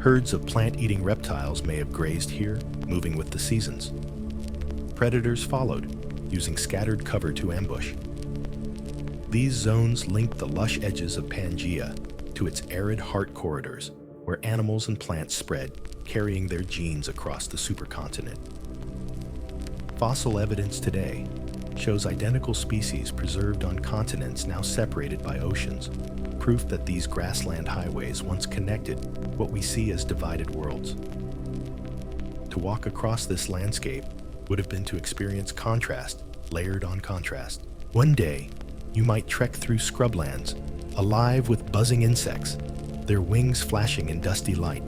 Herds of plant-eating reptiles may have grazed here, moving with the seasons. Predators followed, using scattered cover to ambush. These zones link the lush edges of Pangea to its arid heart corridors, where animals and plants spread, carrying their genes across the supercontinent. Fossil evidence today shows identical species preserved on continents now separated by oceans, proof that these grassland highways once connected what we see as divided worlds. To walk across this landscape would have been to experience contrast, layered on contrast. One day, you might trek through scrublands, alive with buzzing insects, their wings flashing in dusty light.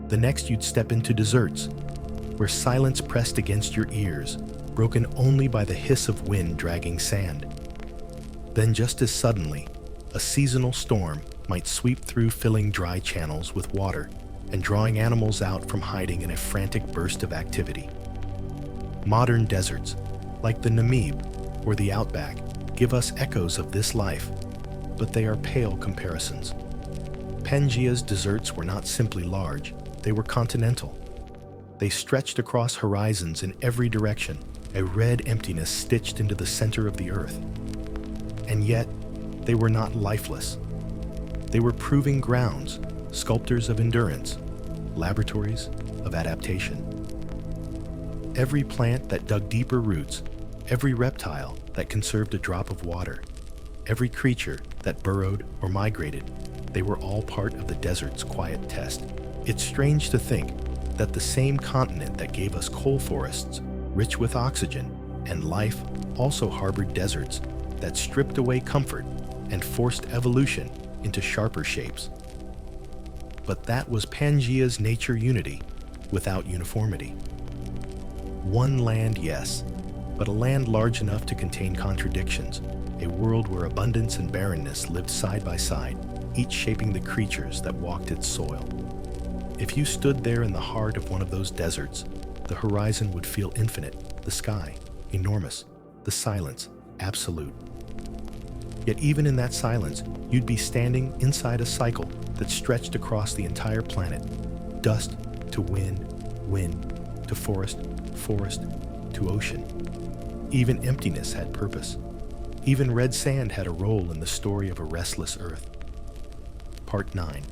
The next, you'd step into deserts, where silence pressed against your ears, broken only by the hiss of wind dragging sand. Then just as suddenly, a seasonal storm might sweep through, filling dry channels with water and drawing animals out from hiding in a frantic burst of activity. Modern deserts, like the Namib or the Outback, give us echoes of this life, but they are pale comparisons. Pangea's deserts were not simply large, they were continental. They stretched across horizons in every direction, a red emptiness stitched into the center of the earth. And yet, they were not lifeless. They were proving grounds, sculptors of endurance, laboratories of adaptation. Every plant that dug deeper roots, every reptile that conserved a drop of water, every creature that burrowed or migrated, They were all part of the desert's quiet test. It's strange to think that the same continent that gave us coal forests, rich with oxygen and life, also harbored deserts that stripped away comfort and forced evolution into sharper shapes. But that was Pangea's nature unity without uniformity. One land, yes, but a land large enough to contain contradictions, a world where abundance and barrenness lived side by side, each shaping the creatures that walked its soil. If you stood there in the heart of one of those deserts, the horizon would feel infinite, the sky enormous, the silence absolute. Yet even in that silence, you'd be standing inside a cycle that stretched across the entire planet. Dust to wind, wind to forest, forest to ocean. Even emptiness had purpose. Even red sand had a role in the story of a restless earth. Part 9.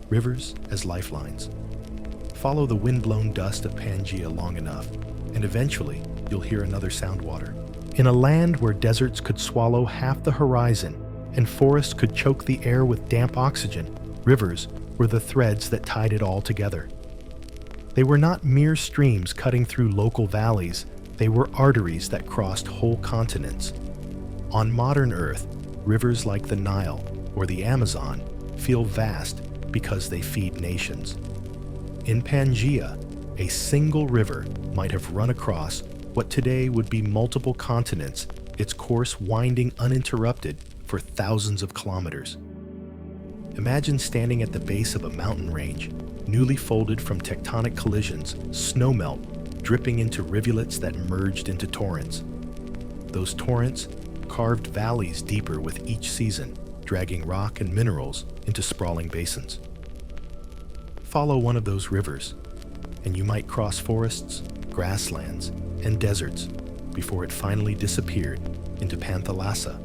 Rivers as lifelines. Follow the wind-blown dust of Pangea long enough, and eventually you'll hear another sound water. In a land where deserts could swallow half the horizon and forests could choke the air with damp oxygen, rivers were the threads that tied it all together. They were not mere streams cutting through local valleys, they were arteries that crossed whole continents. On modern Earth, rivers like the Nile or the Amazon feel vast because they feed nations. In Pangea, a single river might have run across what today would be multiple continents, its course winding uninterrupted for thousands of kilometers. Imagine standing at the base of a mountain range, newly folded from tectonic collisions, snowmelt dripping into rivulets that merged into torrents. Those torrents carved valleys deeper with each season, dragging rock and minerals into sprawling basins. Follow one of those rivers, and you might cross forests, grasslands, and deserts before it finally disappeared into Panthalassa,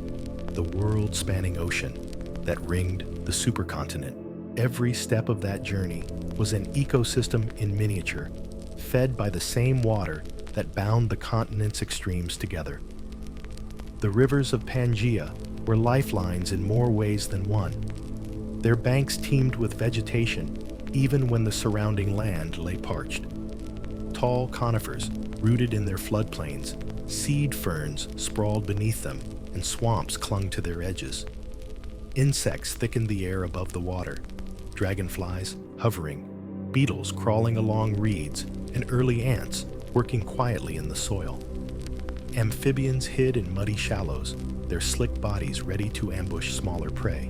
the world-spanning ocean that ringed the supercontinent. Every step of that journey was an ecosystem in miniature, fed by the same water that bound the continent's extremes together. The rivers of Pangea were lifelines in more ways than one. Their banks teemed with vegetation even when the surrounding land lay parched. Tall conifers rooted in their floodplains, seed ferns sprawled beneath them, and swamps clung to their edges. Insects thickened the air above the water, dragonflies hovering, beetles crawling along reeds, and early ants working quietly in the soil. Amphibians hid in muddy shallows, their slick bodies ready to ambush smaller prey.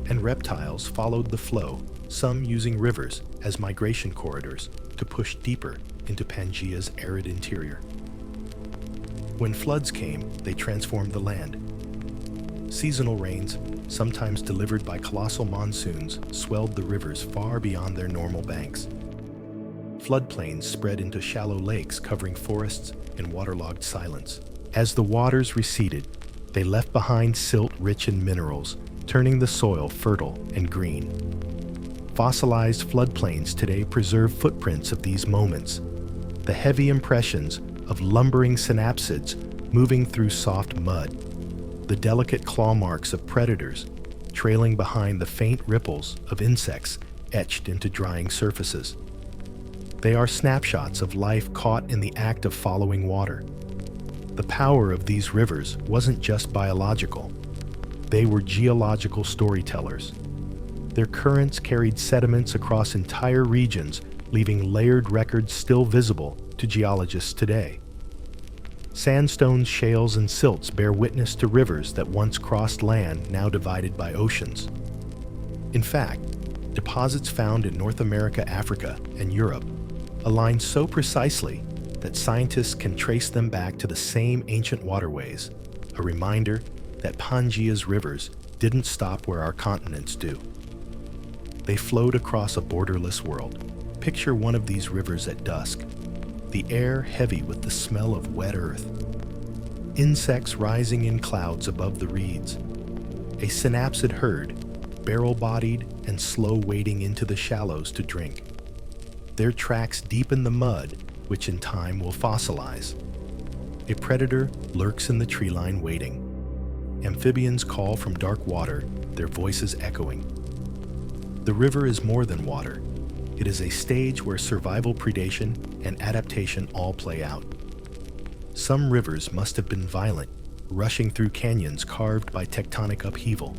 And reptiles followed the flow, some using rivers as migration corridors to push deeper into Pangea's arid interior. When floods came, they transformed the land. Seasonal rains, sometimes delivered by colossal monsoons, swelled the rivers far beyond their normal banks. Floodplains spread into shallow lakes covering forests in waterlogged silence. As the waters receded, they left behind silt rich in minerals, turning the soil fertile and green. Fossilized floodplains today preserve footprints of these moments, the heavy impressions of lumbering synapsids moving through soft mud, the delicate claw marks of predators trailing behind the faint ripples of insects etched into drying surfaces. They are snapshots of life caught in the act of following water. The power of these rivers wasn't just biological. They were geological storytellers. Their currents carried sediments across entire regions, leaving layered records still visible to geologists today. Sandstones, shales, and silts bear witness to rivers that once crossed land now divided by oceans. In fact, deposits found in North America, Africa, and Europe align so precisely that scientists can trace them back to the same ancient waterways, a reminder that Pangea's rivers didn't stop where our continents do. They flowed across a borderless world. Picture one of these rivers at dusk, the air heavy with the smell of wet earth, insects rising in clouds above the reeds, a synapsid herd, barrel-bodied and slow wading into the shallows to drink. Their tracks deepen the mud, which in time will fossilize. A predator lurks in the tree line waiting. Amphibians call from dark water, their voices echoing. The river is more than water. It is a stage where survival, predation, and adaptation all play out. Some rivers must have been violent, rushing through canyons carved by tectonic upheaval,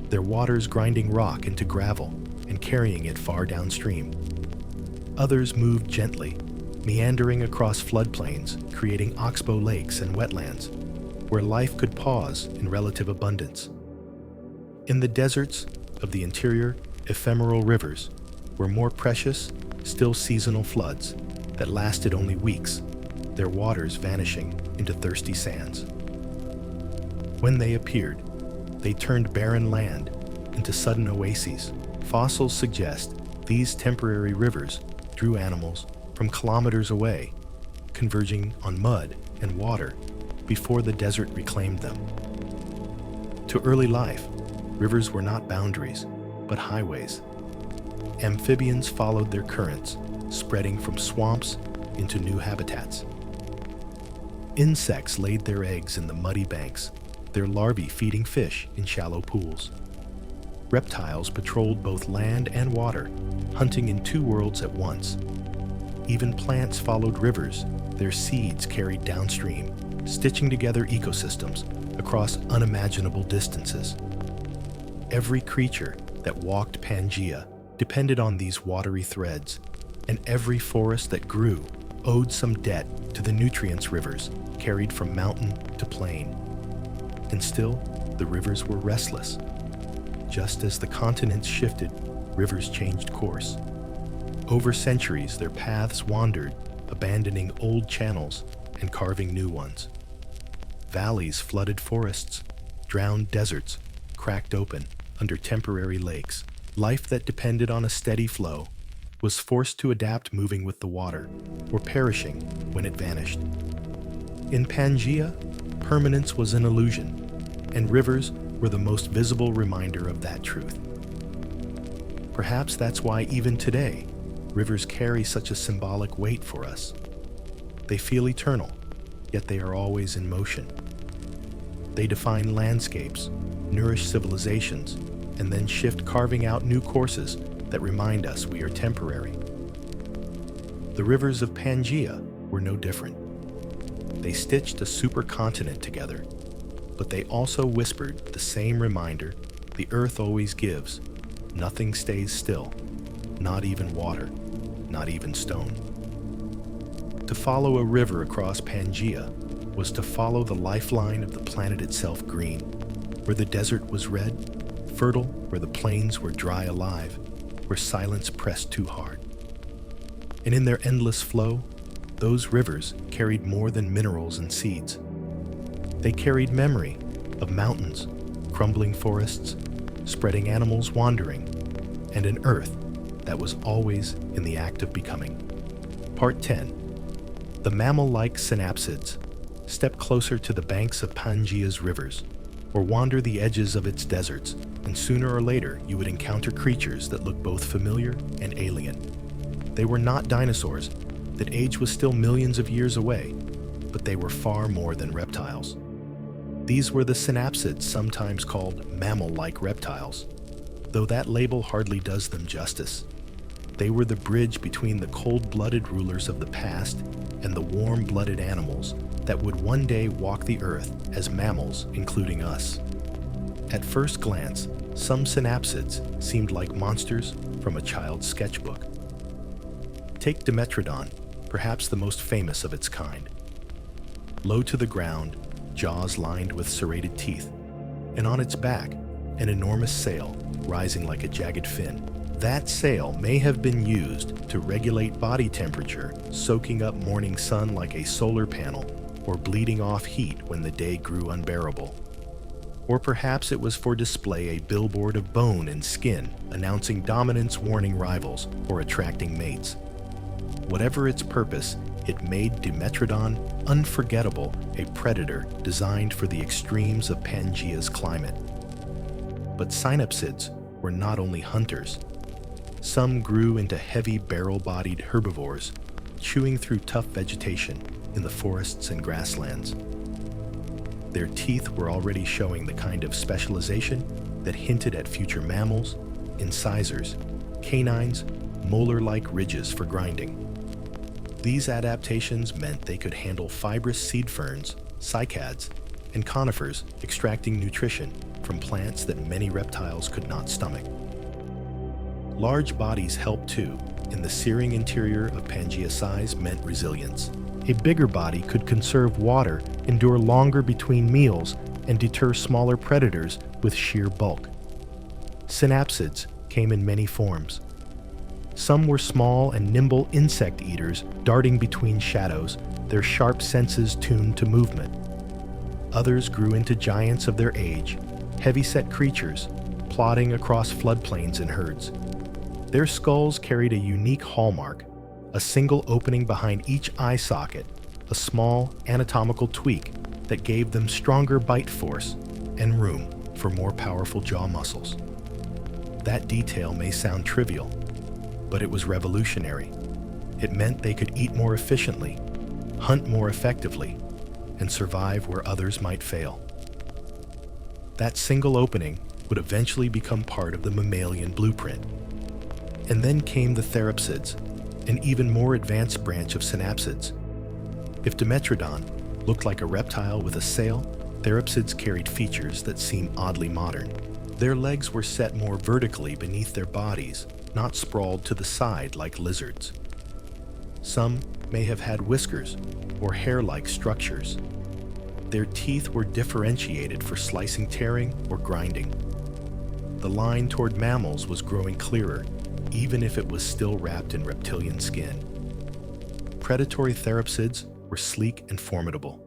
their waters grinding rock into gravel and carrying it far downstream. Others moved gently, meandering across floodplains, creating oxbow lakes and wetlands, where life could pause in relative abundance. In the deserts of the interior, ephemeral rivers were more precious, still seasonal floods that lasted only weeks, their waters vanishing into thirsty sands. When they appeared, they turned barren land into sudden oases. Fossils suggest these temporary rivers drew animals from kilometers away, converging on mud and water before the desert reclaimed them. To early life, rivers were not boundaries, but highways. Amphibians followed their currents, spreading from swamps into new habitats. Insects laid their eggs in the muddy banks, their larvae feeding fish in shallow pools. Reptiles patrolled both land and water, hunting in two worlds at once. Even plants followed rivers, their seeds carried downstream, stitching together ecosystems across unimaginable distances. Every creature that walked Pangea depended on these watery threads, and every forest that grew owed some debt to the nutrients rivers carried from mountain to plain. And still, the rivers were restless. Just as the continents shifted, rivers changed course. Over centuries, their paths wandered, abandoning old channels and carving new ones. Valleys flooded forests, drowned deserts, cracked open under temporary lakes. Life that depended on a steady flow was forced to adapt, moving with the water, or perishing when it vanished. In Pangea, permanence was an illusion, and rivers were the most visible reminder of that truth. Perhaps that's why even today, rivers carry such a symbolic weight for us. They feel eternal, yet they are always in motion. They define landscapes, nourish civilizations, and then shift, carving out new courses that remind us we are temporary. The rivers of Pangea were no different. They stitched a supercontinent together, but they also whispered the same reminder the earth always gives: nothing stays still, not even water, not even stone. To follow a river across Pangea was to follow the lifeline of the planet itself, green, where the desert was red, fertile where the plains were dry, alive where silence pressed too hard. And in their endless flow, those rivers carried more than minerals and seeds. They carried memory of mountains, crumbling forests, spreading animals wandering, and an earth that was always in the act of becoming. Part 10. The mammal-like synapsids step closer to the banks of Pangea's rivers, or wander the edges of its deserts, and sooner or later you would encounter creatures that look both familiar and alien. They were not dinosaurs, that age was still millions of years away, but they were far more than reptiles. These were the synapsids, sometimes called mammal-like reptiles, though that label hardly does them justice. They were the bridge between the cold-blooded rulers of the past and the warm-blooded animals that would one day walk the earth as mammals, including us. At first glance, some synapsids seemed like monsters from a child's sketchbook. Take Dimetrodon, perhaps the most famous of its kind. Low to the ground, jaws lined with serrated teeth, and on its back, an enormous sail rising like a jagged fin. That sail may have been used to regulate body temperature, soaking up morning sun like a solar panel, or bleeding off heat when the day grew unbearable. Or perhaps it was for display, a billboard of bone and skin, announcing dominance, warning rivals, or attracting mates. Whatever its purpose, it made Dimetrodon unforgettable, a predator designed for the extremes of Pangea's climate. But synapsids were not only hunters. Some grew into heavy barrel-bodied herbivores, chewing through tough vegetation in the forests and grasslands. Their teeth were already showing the kind of specialization that hinted at future mammals, incisors, canines, molar-like ridges for grinding. These adaptations meant they could handle fibrous seed ferns, cycads, and conifers, extracting nutrition from plants that many reptiles could not stomach. Large bodies helped too. In the searing interior of Pangea, size meant resilience. A bigger body could conserve water, endure longer between meals, and deter smaller predators with sheer bulk. Synapsids came in many forms. Some were small and nimble insect eaters darting between shadows, their sharp senses tuned to movement. Others grew into giants of their age, heavy-set creatures, plodding across floodplains in herds. Their skulls carried a unique hallmark, a single opening behind each eye socket, a small anatomical tweak that gave them stronger bite force and room for more powerful jaw muscles. That detail may sound trivial, but it was revolutionary. It meant they could eat more efficiently, hunt more effectively, and survive where others might fail. That single opening would eventually become part of the mammalian blueprint. And then came the therapsids, an even more advanced branch of synapsids. If Dimetrodon looked like a reptile with a sail, therapsids carried features that seem oddly modern. Their legs were set more vertically beneath their bodies, not sprawled to the side like lizards. Some may have had whiskers or hair-like structures. Their teeth were differentiated for slicing, tearing, or grinding. The line toward mammals was growing clearer, even if it was still wrapped in reptilian skin. Predatory therapsids were sleek and formidable.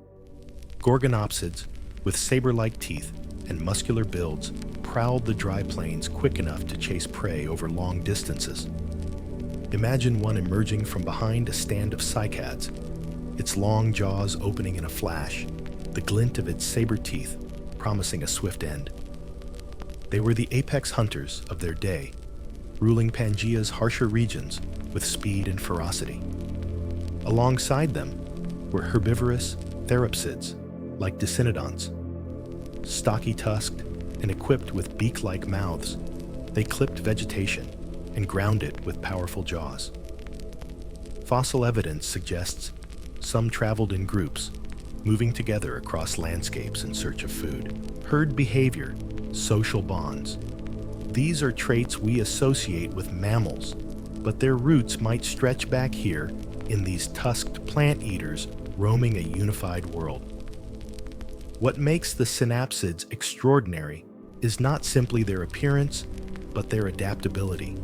Gorgonopsids, with saber-like teeth and muscular builds, prowled the dry plains quick enough to chase prey over long distances. Imagine one emerging from behind a stand of cycads, its long jaws opening in a flash, the glint of its saber teeth promising a swift end. They were the apex hunters of their day, ruling Pangea's harsher regions with speed and ferocity. Alongside them were herbivorous therapsids like Dicynodonts. Stocky-tusked and equipped with beak-like mouths, they clipped vegetation and ground it with powerful jaws. Fossil evidence suggests some traveled in groups, moving together across landscapes in search of food. Herd behavior, social bonds. These are traits we associate with mammals, but their roots might stretch back here in these tusked plant eaters roaming a unified world. What makes the synapsids extraordinary is not simply their appearance, but their adaptability.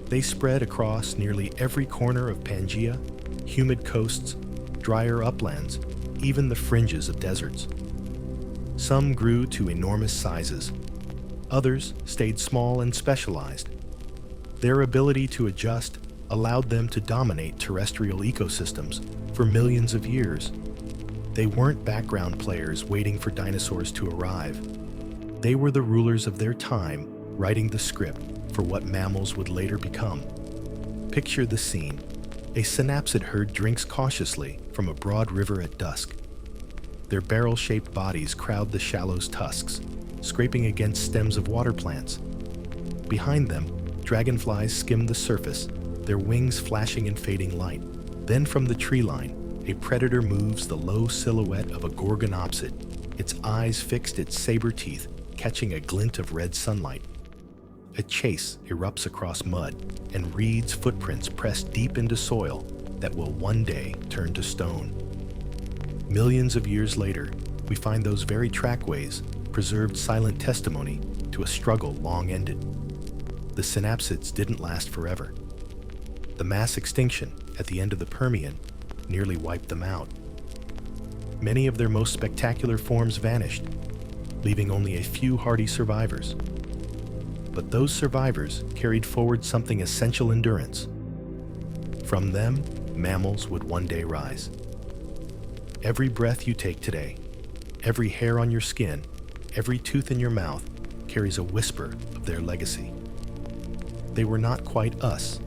They spread across nearly every corner of Pangea, humid coasts, drier uplands, even the fringes of deserts. Some grew to enormous sizes. Others stayed small and specialized. Their ability to adjust allowed them to dominate terrestrial ecosystems for millions of years. They weren't background players waiting for dinosaurs to arrive. They were the rulers of their time, writing the script for what mammals would later become. Picture the scene. A synapsid herd drinks cautiously from a broad river at dusk. Their barrel-shaped bodies crowd the shallow's tusks, scraping against stems of water plants. Behind them, dragonflies skim the surface, their wings flashing in fading light. Then from the tree line, a predator moves the low silhouette of a gorgonopsid, its eyes fixed, its saber teeth catching a glint of red sunlight. A chase erupts across mud, and reeds' footprints press deep into soil that will one day turn to stone. Millions of years later, we find those very trackways preserved silent testimony to a struggle long ended. The synapsids didn't last forever. The mass extinction at the end of the Permian nearly wiped them out. Many of their most spectacular forms vanished, leaving only a few hardy survivors. But those survivors carried forward something essential: endurance. From them, mammals would one day rise. Every breath you take today, every hair on your skin, every tooth in your mouth carries a whisper of their legacy. They were not quite us,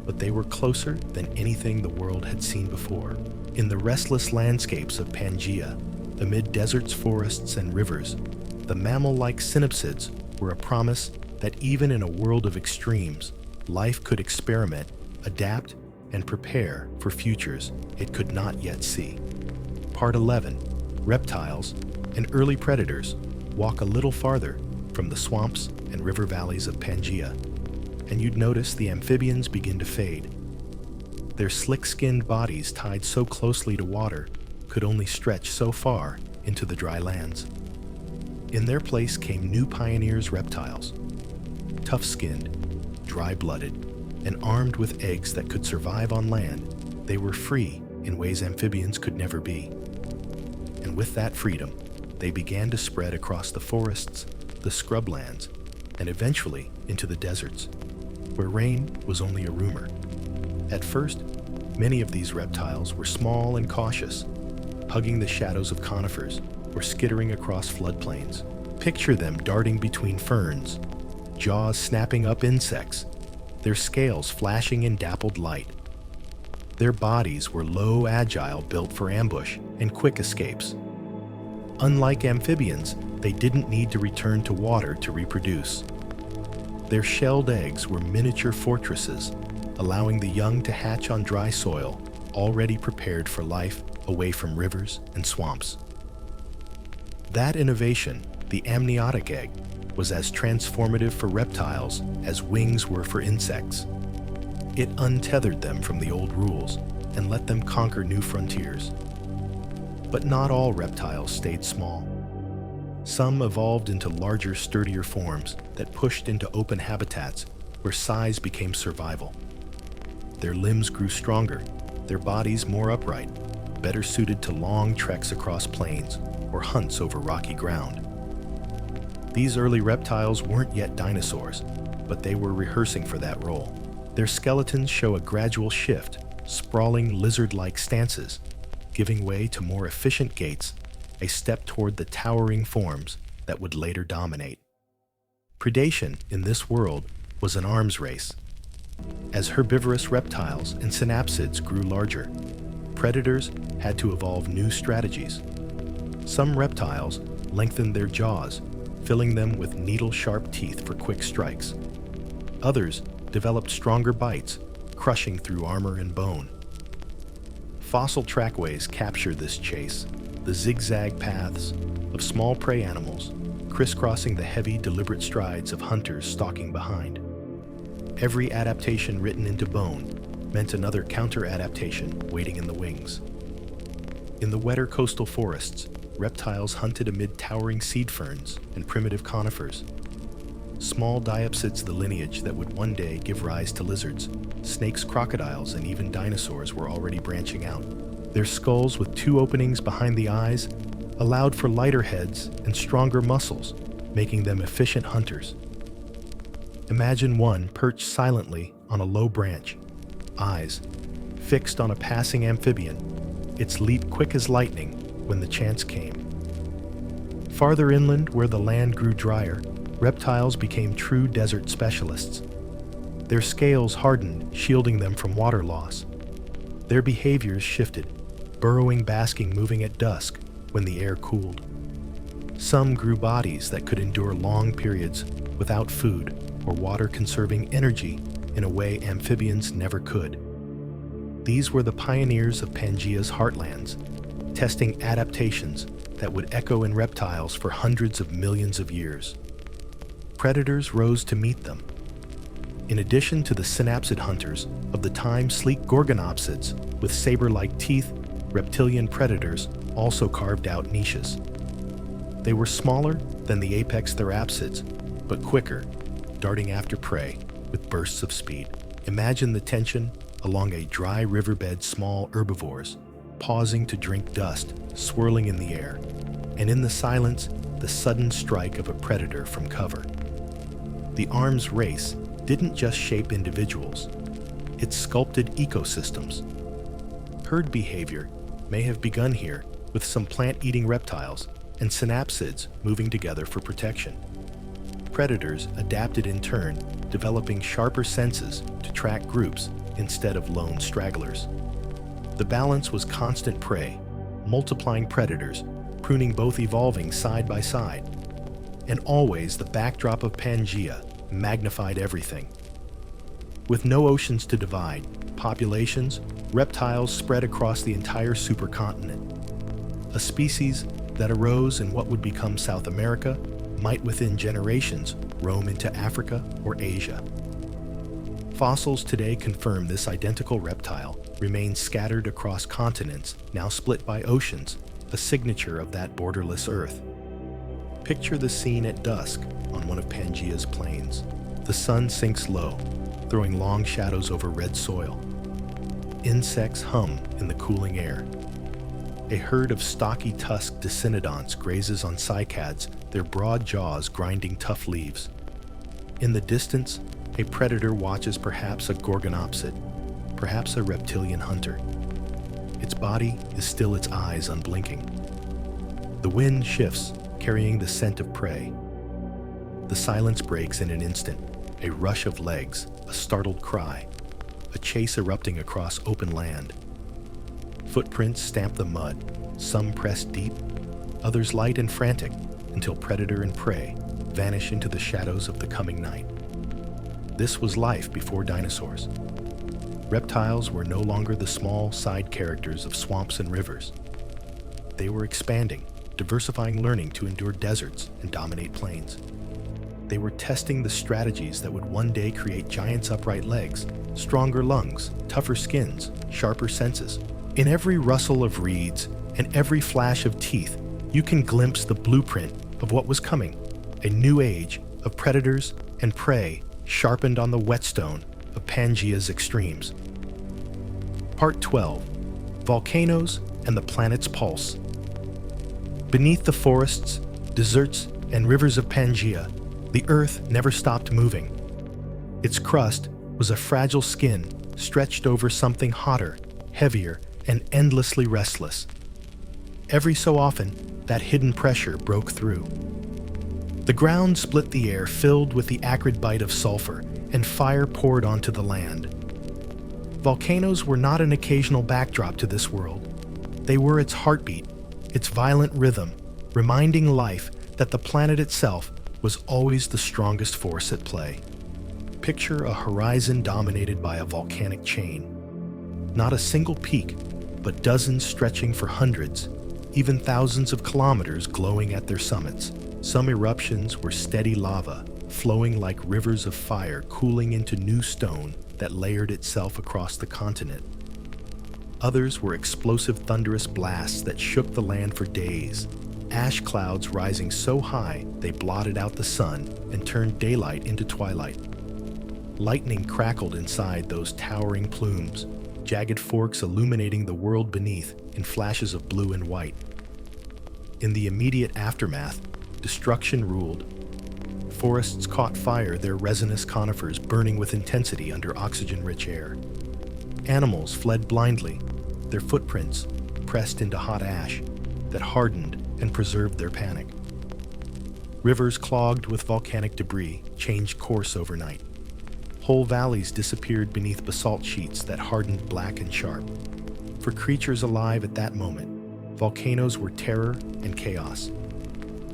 but they were closer than anything the world had seen before. In the restless landscapes of Pangea, Amid deserts, forests, and rivers, the mammal-like synapsids were a promise that even in a world of extremes, life could experiment, adapt, and prepare for futures it could not yet see. Part 11. Reptiles and early predators walk a little farther from the swamps and river valleys of Pangea, and you'd notice the amphibians begin to fade. Their slick-skinned bodies tied so closely to water could only stretch so far into the dry lands. In their place came new pioneers reptiles, tough-skinned, dry-blooded, and armed with eggs that could survive on land. They were free in ways amphibians could never be. And with that freedom, they began to spread across the forests, the scrublands, and eventually into the deserts, where rain was only a rumor. At first, many of these reptiles were small and cautious, hugging the shadows of conifers or skittering across floodplains. Picture them darting between ferns, jaws snapping up insects, their scales flashing in dappled light. Their bodies were low, agile, built for ambush and quick escapes. Unlike amphibians, they didn't need to return to water to reproduce. Their shelled eggs were miniature fortresses, allowing the young to hatch on dry soil, already prepared for life away from rivers and swamps. That innovation, the amniotic egg, was as transformative for reptiles as wings were for insects. It untethered them from the old rules and let them conquer new frontiers. But not all reptiles stayed small. Some evolved into larger, sturdier forms that pushed into open habitats where size became survival. Their limbs grew stronger, their bodies more upright, better suited to long treks across plains or hunts over rocky ground. These early reptiles weren't yet dinosaurs, but they were rehearsing for that role. Their skeletons show a gradual shift, sprawling lizard-like stances, giving way to more efficient gaits, a step toward the towering forms that would later dominate. Predation in this world was an arms race. As herbivorous reptiles and synapsids grew larger, predators had to evolve new strategies. Some reptiles lengthened their jaws, filling them with needle-sharp teeth for quick strikes. Others developed stronger bites, crushing through armor and bone. Fossil trackways capture this chase, the zigzag paths of small prey animals, crisscrossing the heavy, deliberate strides of hunters stalking behind. Every adaptation written into bone meant another counter-adaptation waiting in the wings. In the wetter coastal forests, reptiles hunted amid towering seed ferns and primitive conifers. Small diapsids, the lineage that would one day give rise to lizards, snakes, crocodiles, and even dinosaurs were already branching out. Their skulls with two openings behind the eyes allowed for lighter heads and stronger muscles, making them efficient hunters. Imagine one perched silently on a low branch, eyes fixed on a passing amphibian, its leap quick as lightning when the chance came. Farther inland, where the land grew drier, reptiles became true desert specialists. Their scales hardened, shielding them from water loss. Their behaviors shifted, burrowing, basking, moving at dusk when the air cooled. Some grew bodies that could endure long periods without food or water, conserving energy in a way amphibians never could. These were the pioneers of Pangea's heartlands, testing adaptations that would echo in reptiles for hundreds of millions of years. Predators rose to meet them. In addition to the synapsid hunters of the time, sleek gorgonopsids with saber-like teeth, reptilian predators also carved out niches. They were smaller than the apex therapsids, but quicker, darting after prey with bursts of speed. Imagine the tension along a dry riverbed, small herbivores, pausing to drink dust, swirling in the air, and in the silence, the sudden strike of a predator from cover. The arms race didn't just shape individuals, it sculpted ecosystems. Herd behavior may have begun here with some plant-eating reptiles and synapsids moving together for protection. Predators adapted in turn, developing sharper senses to track groups instead of lone stragglers. The balance was constant prey, multiplying predators, pruning both evolving side by side. And always the backdrop of Pangea magnified everything. With no oceans to divide, populations, reptiles spread across the entire supercontinent. A species that arose in what would become South America might within generations roam into Africa or Asia. Fossils today confirm this identical reptile remains scattered across continents now split by oceans, a signature of that borderless Earth. Picture the scene at dusk on one of Pangea's plains. The sun sinks low, throwing long shadows over red soil. Insects hum in the cooling air. A herd of stocky tusked dicynodonts grazes on cycads, their broad jaws grinding tough leaves. In the distance, a predator watches, perhaps a gorgonopsid, perhaps a reptilian hunter. Its body is still, its eyes unblinking. The wind shifts, carrying the scent of prey. The silence breaks in an instant, a rush of legs, a startled cry, a chase erupting across open land. Footprints stamp the mud, some press deep, others light and frantic, until predator and prey vanish into the shadows of the coming night. This was life before dinosaurs. Reptiles were no longer the small side characters of swamps and rivers. They were expanding, diversifying, learning to endure deserts and dominate plains. They were testing the strategies that would one day create giants' upright legs, stronger lungs, tougher skins, sharper senses. In every rustle of reeds and every flash of teeth, you can glimpse the blueprint of what was coming, a new age of predators and prey sharpened on the whetstone of Pangea's extremes. Part 12: Volcanoes and the Planet's Pulse. Beneath the forests, deserts, and rivers of Pangea, the Earth never stopped moving. Its crust was a fragile skin stretched over something hotter, heavier, and endlessly restless. Every so often, that hidden pressure broke through. The ground split the air, filled with the acrid bite of sulfur, and fire poured onto the land. Volcanoes were not an occasional backdrop to this world. They were its heartbeat, its violent rhythm, reminding life that the planet itself was always the strongest force at play. Picture a horizon dominated by a volcanic chain. Not a single peak, but dozens stretching for hundreds, even thousands of kilometers glowing at their summits. Some eruptions were steady lava, flowing like rivers of fire, cooling into new stone that layered itself across the continent. Others were explosive, thunderous blasts that shook the land for days, ash clouds rising so high they blotted out the sun and turned daylight into twilight. Lightning crackled inside those towering plumes, jagged forks illuminating the world beneath in flashes of blue and white. In the immediate aftermath, destruction ruled. Forests caught fire, their resinous conifers burning with intensity under oxygen-rich air. Animals fled blindly, their footprints pressed into hot ash that hardened and preserved their panic. Rivers clogged with volcanic debris changed course overnight. Whole valleys disappeared beneath basalt sheets that hardened black and sharp. For creatures alive at that moment, volcanoes were terror and chaos.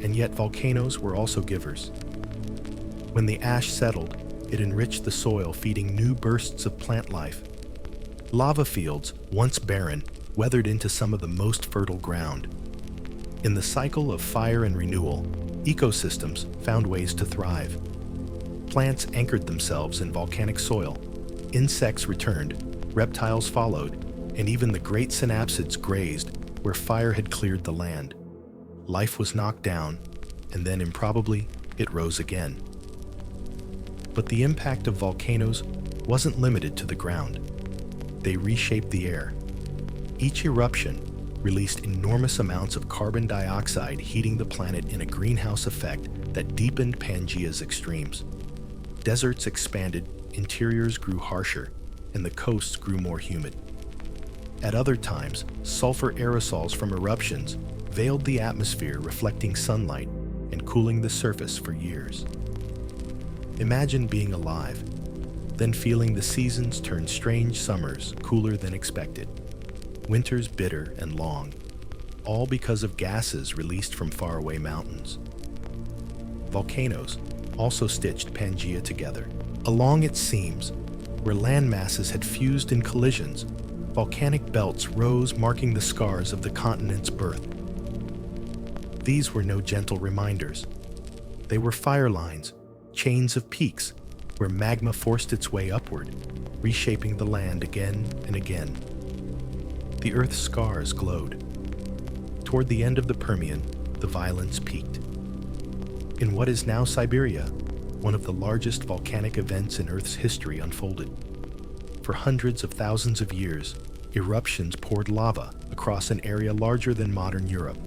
And yet volcanoes were also givers. When the ash settled, it enriched the soil, feeding new bursts of plant life. Lava fields, once barren, weathered into some of the most fertile ground. In the cycle of fire and renewal, ecosystems found ways to thrive. Plants anchored themselves in volcanic soil. Insects returned, reptiles followed, and even the great synapsids grazed where fire had cleared the land. Life was knocked down, and then improbably, it rose again. But the impact of volcanoes wasn't limited to the ground. They reshaped the air. Each eruption released enormous amounts of carbon dioxide, heating the planet in a greenhouse effect that deepened Pangea's extremes. Deserts expanded, interiors grew harsher, and the coasts grew more humid. At other times, sulfur aerosols from eruptions veiled the atmosphere, reflecting sunlight and cooling the surface for years. Imagine being alive, then feeling the seasons turn strange summers, cooler than expected, winters bitter and long, all because of gases released from faraway mountains. Volcanoes also stitched Pangea together. Along its seams, where land masses had fused in collisions, volcanic belts rose, marking the scars of the continent's birth. These were no gentle reminders. They were fire lines, chains of peaks, where magma forced its way upward, reshaping the land again and again. The Earth's scars glowed. Toward the end of the Permian, the violence peaked. In what is now Siberia, one of the largest volcanic events in Earth's history unfolded. For hundreds of thousands of years, eruptions poured lava across an area larger than modern Europe.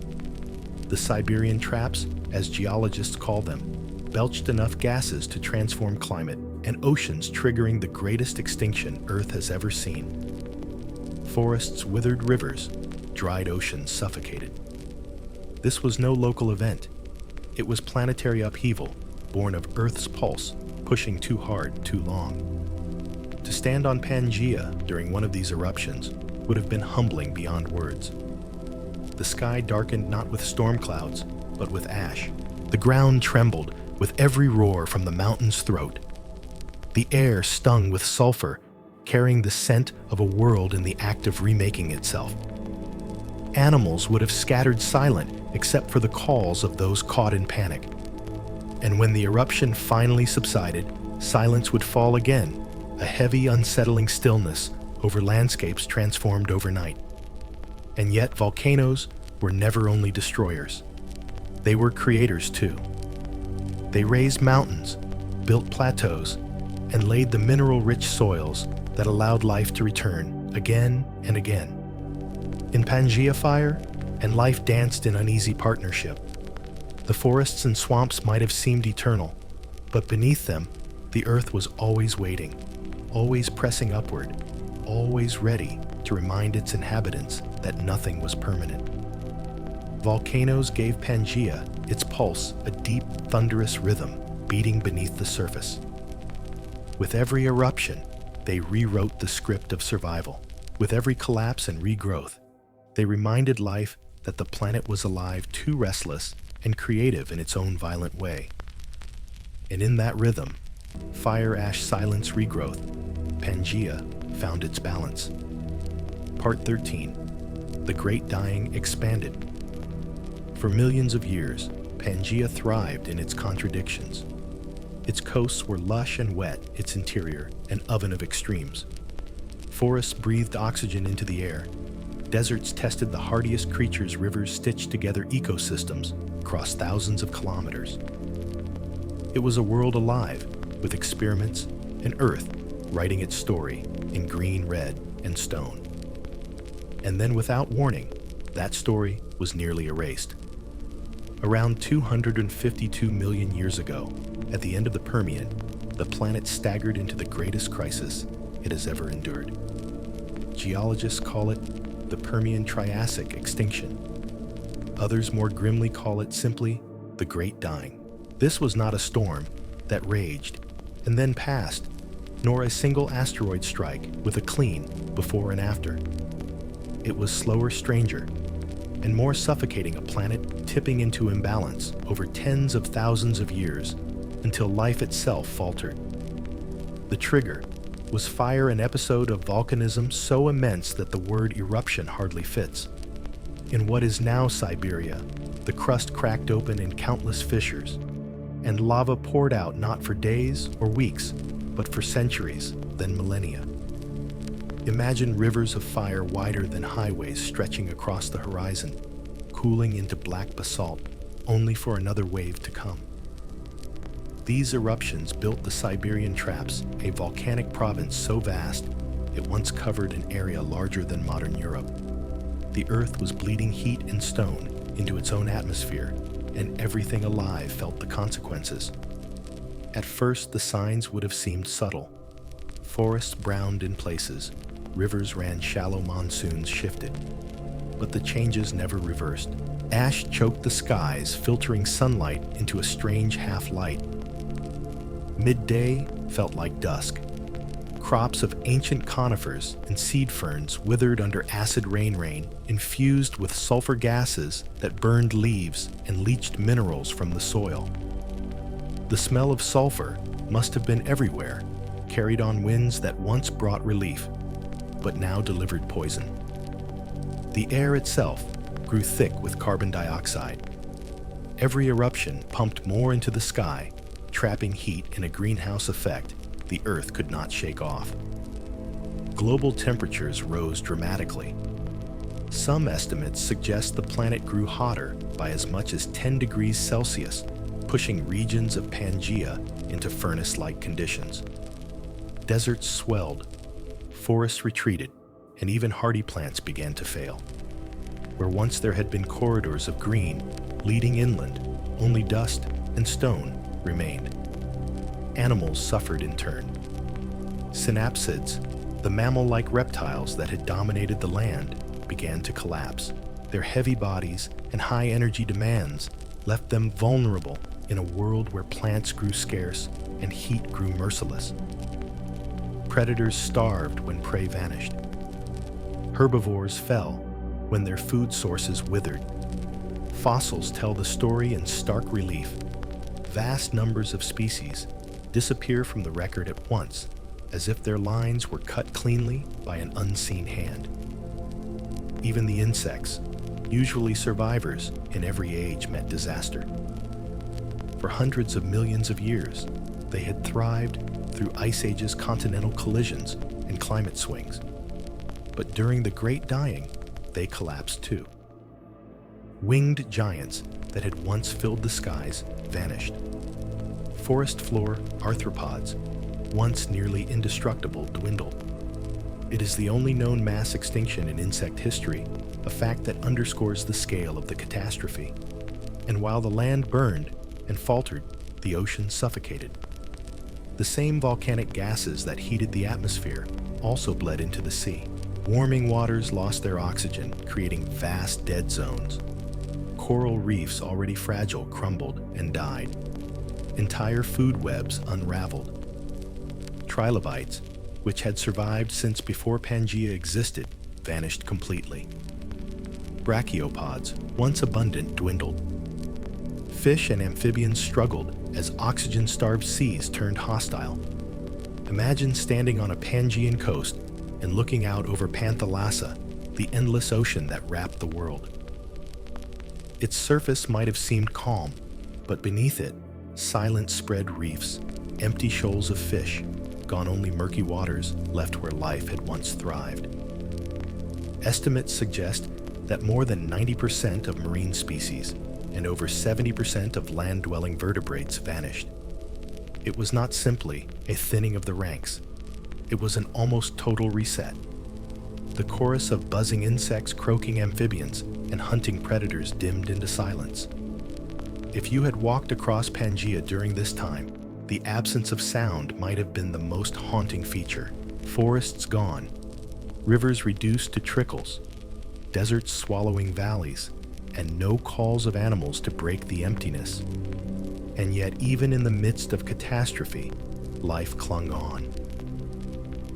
The Siberian traps, as geologists call them, belched enough gases to transform climate and oceans, triggering the greatest extinction Earth has ever seen. Forests withered, rivers, dried oceans suffocated. This was no local event. It was planetary upheaval, born of Earth's pulse, pushing too hard, too long. To stand on Pangea during one of these eruptions would have been humbling beyond words. The sky darkened not with storm clouds, but with ash. The ground trembled with every roar from the mountain's throat. The air stung with sulfur, carrying the scent of a world in the act of remaking itself. Animals would have scattered silent except for the calls of those caught in panic. And when the eruption finally subsided, silence would fall again, a heavy, unsettling stillness over landscapes transformed overnight. And yet volcanoes were never only destroyers. They were creators too. They raised mountains, built plateaus, and laid the mineral-rich soils that allowed life to return again and again. In Pangea fire, and life danced in uneasy partnership. The forests and swamps might have seemed eternal, but beneath them, the earth was always waiting, always pressing upward, always ready to remind its inhabitants that nothing was permanent. Volcanoes gave Pangea its pulse, a deep, thunderous rhythm beating beneath the surface. With every eruption, they rewrote the script of survival. With every collapse and regrowth, they reminded life that the planet was alive, too restless and creative in its own violent way. And in that rhythm, fire, ash, silence, regrowth, Pangea found its balance. Part 13. The Great Dying expanded. For millions of years, Pangea thrived in its contradictions. Its coasts were lush and wet, its interior an oven of extremes. Forests breathed oxygen into the air. Deserts tested the hardiest creatures, rivers stitched together ecosystems across thousands of kilometers. It was a world alive, with experiments and Earth writing its story in green, red, and stone. And then without warning, that story was nearly erased. Around 252 million years ago, at the end of the Permian, the planet staggered into the greatest crisis it has ever endured. Geologists call it the Permian-Triassic extinction. Others more grimly call it simply the Great Dying. This was not a storm that raged and then passed, nor a single asteroid strike with a clean before and after. It was slower, stranger, and more suffocating, a planet tipping into imbalance over tens of thousands of years until life itself faltered. The trigger was fire, an episode of volcanism so immense that the word eruption hardly fits. In what is now Siberia, the crust cracked open in countless fissures, and lava poured out not for days or weeks, but for centuries, then millennia. Imagine rivers of fire wider than highways stretching across the horizon, cooling into black basalt, only for another wave to come. These eruptions built the Siberian Traps, a volcanic province so vast it once covered an area larger than modern Europe. The Earth was bleeding heat and stone into its own atmosphere, and everything alive felt the consequences. At first, the signs would have seemed subtle. Forests browned in places, rivers ran shallow, monsoons shifted. But the changes never reversed. Ash choked the skies, filtering sunlight into a strange half-light. Midday felt like dusk. Crops of ancient conifers and seed ferns withered under acid rain infused with sulfur gases that burned leaves and leached minerals from the soil. The smell of sulfur must have been everywhere, carried on winds that once brought relief, but now delivered poison. The air itself grew thick with carbon dioxide. Every eruption pumped more into the sky, trapping heat in a greenhouse effect the Earth could not shake off. Global temperatures rose dramatically. Some estimates suggest the planet grew hotter by as much as 10 degrees Celsius, pushing regions of Pangea into furnace-like conditions. Deserts swelled, forests retreated, and even hardy plants began to fail. Where once there had been corridors of green leading inland, only dust and stone remained. Animals suffered in turn. Synapsids, the mammal-like reptiles that had dominated the land, began to collapse. Their heavy bodies and high energy demands left them vulnerable in a world where plants grew scarce and heat grew merciless. Predators starved when prey vanished. Herbivores fell when their food sources withered. Fossils tell the story in stark relief. Vast numbers of species disappear from the record at once, as if their lines were cut cleanly by an unseen hand. Even the insects, usually survivors in every age, met disaster. For hundreds of millions of years, they had thrived through Ice Age's continental collisions and climate swings. But during the Great Dying, they collapsed too. Winged giants that had once filled the skies vanished. Forest floor arthropods, once nearly indestructible, dwindled. It is the only known mass extinction in insect history, a fact that underscores the scale of the catastrophe. And while the land burned and faltered, the ocean suffocated. The same volcanic gases that heated the atmosphere also bled into the sea. Warming waters lost their oxygen, creating vast dead zones. Coral reefs, already fragile, crumbled and died. Entire food webs unraveled. Trilobites, which had survived since before Pangea existed, vanished completely. Brachiopods, once abundant, dwindled. Fish and amphibians struggled as oxygen-starved seas turned hostile. Imagine standing on a Pangean coast and looking out over Panthalassa, the endless ocean that wrapped the world. Its surface might have seemed calm, but beneath it, silent spread reefs, empty shoals of fish, gone only murky waters left where life had once thrived. Estimates suggest that more than 90% of marine species and over 70% of land-dwelling vertebrates vanished. It was not simply a thinning of the ranks. It was an almost total reset. The chorus of buzzing insects, croaking amphibians, and hunting predators dimmed into silence. If you had walked across Pangea during this time, the absence of sound might have been the most haunting feature. Forests gone, rivers reduced to trickles, deserts swallowing valleys, and no calls of animals to break the emptiness. And yet, even in the midst of catastrophe, life clung on.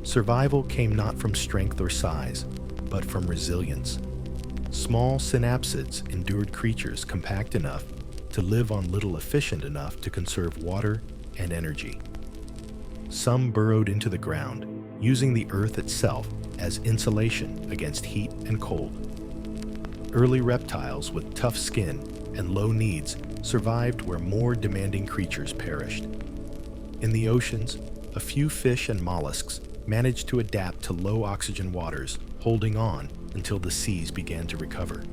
Survival came not from strength or size, but from resilience. Small synapsids endured creatures compact enough to live on little, efficient enough to conserve water and energy. Some burrowed into the ground, using the earth itself as insulation against heat and cold. Early reptiles with tough skin and low needs survived where more demanding creatures perished. In the oceans, a few fish and mollusks managed to adapt to low oxygen waters, holding on until the seas began to recover.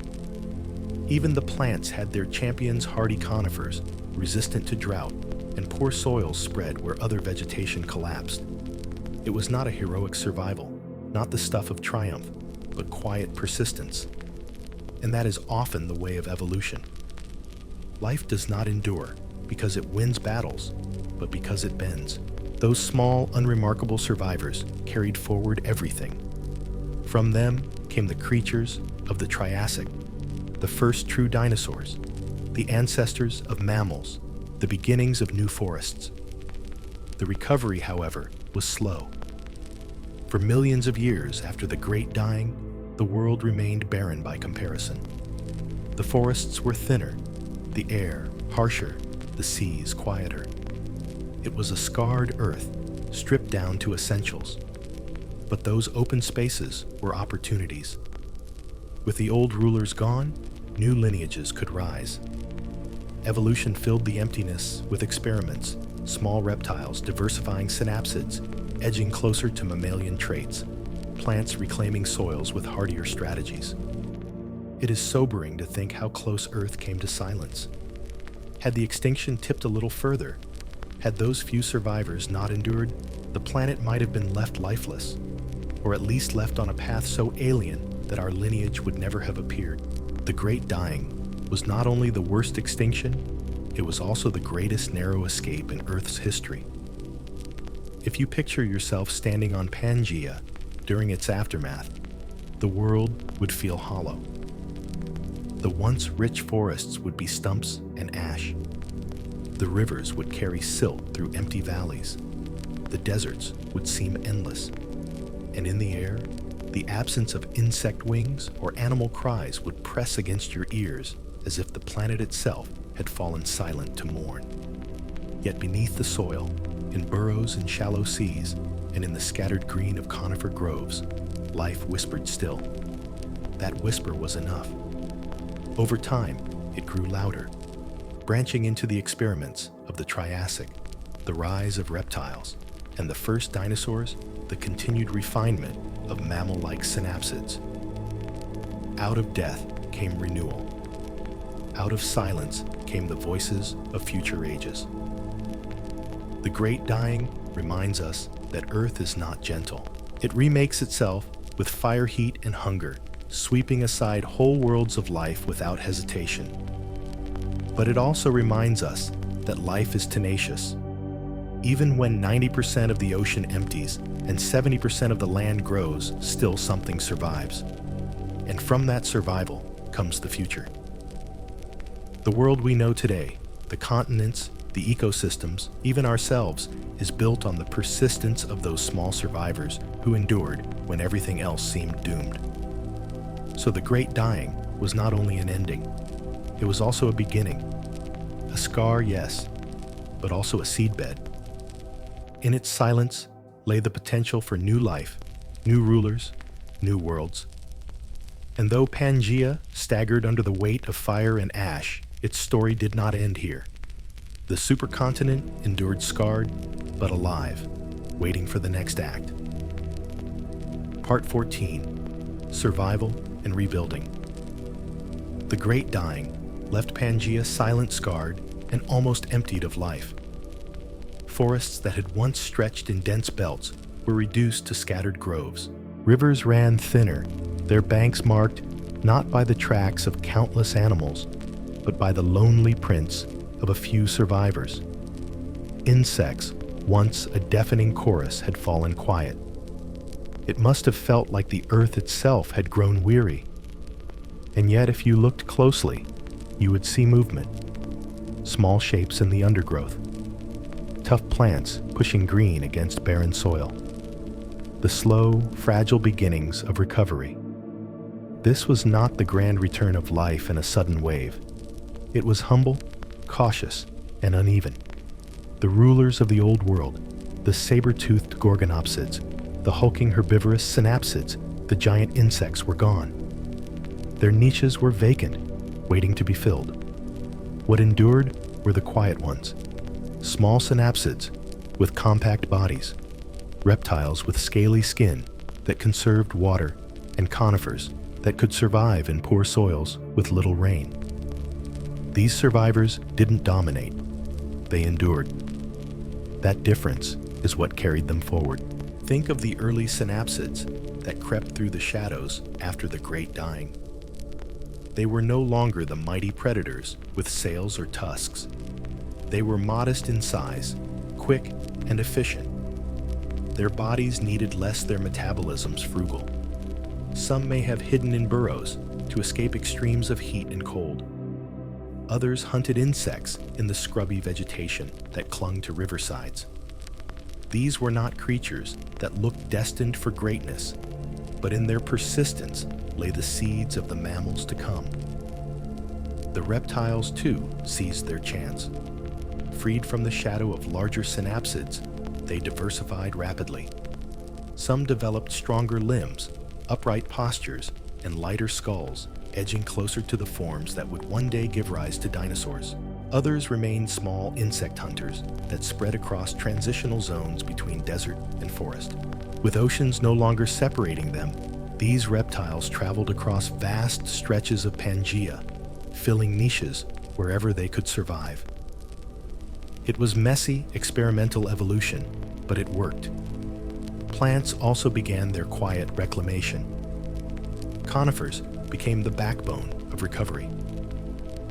Even the plants had their champions, hardy conifers, resistant to drought, and poor soils spread where other vegetation collapsed. It was not a heroic survival, not the stuff of triumph, but quiet persistence. And that is often the way of evolution. Life does not endure because it wins battles, but because it bends. Those small, unremarkable survivors carried forward everything. From them came the creatures of the Triassic, the first true dinosaurs, the ancestors of mammals, the beginnings of new forests. The recovery, however, was slow. For millions of years after the Great Dying, the world remained barren by comparison. The forests were thinner, the air harsher, the seas quieter. It was a scarred earth, stripped down to essentials. But those open spaces were opportunities. With the old rulers gone, new lineages could rise. Evolution filled the emptiness with experiments, small reptiles diversifying synapsids, edging closer to mammalian traits, plants reclaiming soils with hardier strategies. It is sobering to think how close Earth came to silence. Had the extinction tipped a little further, had those few survivors not endured, the planet might have been left lifeless, or at least left on a path so alien that our lineage would never have appeared. The Great Dying was not only the worst extinction, it was also the greatest narrow escape in Earth's history. If you picture yourself standing on Pangea during its aftermath, the world would feel hollow. The once rich forests would be stumps and ash. The rivers would carry silt through empty valleys. The deserts would seem endless. And in the air, the absence of insect wings or animal cries would press against your ears as if the planet itself had fallen silent to mourn. Yet beneath the soil, in burrows and shallow seas, and in the scattered green of conifer groves, life whispered still. That whisper was enough. Over time, it grew louder, branching into the experiments of the Triassic, the rise of reptiles, and the first dinosaurs, the continued refinement of mammal-like synapsids. Out of death came renewal. Out of silence came the voices of future ages. The Great Dying reminds us that Earth is not gentle. It remakes itself with fire, heat, and hunger, sweeping aside whole worlds of life without hesitation. But it also reminds us that life is tenacious. Even when 90% of the ocean empties and 70% of the land grows, still something survives. And from that survival comes the future. The world we know today, the continents, the ecosystems, even ourselves, is built on the persistence of those small survivors who endured when everything else seemed doomed. So the Great Dying was not only an ending, it was also a beginning. A scar, yes, but also a seedbed. In its silence lay the potential for new life, new rulers, new worlds. And though Pangea staggered under the weight of fire and ash, its story did not end here. The supercontinent endured scarred, but alive, waiting for the next act. Part 14, Survival and Rebuilding. The Great Dying left Pangea silent, scarred, and almost emptied of life. Forests that had once stretched in dense belts were reduced to scattered groves. Rivers ran thinner, their banks marked not by the tracks of countless animals, but by the lonely prints of a few survivors. Insects, once a deafening chorus, had fallen quiet. It must have felt like the earth itself had grown weary. And yet, if you looked closely, you would see movement. Small shapes in the undergrowth. Tough plants pushing green against barren soil. The slow, fragile beginnings of recovery. This was not the grand return of life in a sudden wave. It was humble, cautious, and uneven. The rulers of the old world, the saber-toothed gorgonopsids, the hulking herbivorous synapsids, the giant insects were gone. Their niches were vacant, waiting to be filled. What endured were the quiet ones, small synapsids with compact bodies, reptiles with scaly skin that conserved water, and conifers that could survive in poor soils with little rain. These survivors didn't dominate, they endured. That difference is what carried them forward. Think of the early synapsids that crept through the shadows after the Great Dying. They were no longer the mighty predators with sails or tusks. They were modest in size, quick and efficient. Their bodies needed less, their metabolisms frugal. Some may have hidden in burrows to escape extremes of heat and cold. Others hunted insects in the scrubby vegetation that clung to riversides. These were not creatures that looked destined for greatness, but in their persistence lay the seeds of the mammals to come. The reptiles, too, seized their chance. Freed from the shadow of larger synapsids, they diversified rapidly. Some developed stronger limbs, upright postures, and lighter skulls, edging closer to the forms that would one day give rise to dinosaurs. Others remained small insect hunters that spread across transitional zones between desert and forest. With oceans no longer separating them, these reptiles traveled across vast stretches of Pangea, filling niches wherever they could survive. It was messy, experimental evolution, but it worked. Plants also began their quiet reclamation. Conifers became the backbone of recovery.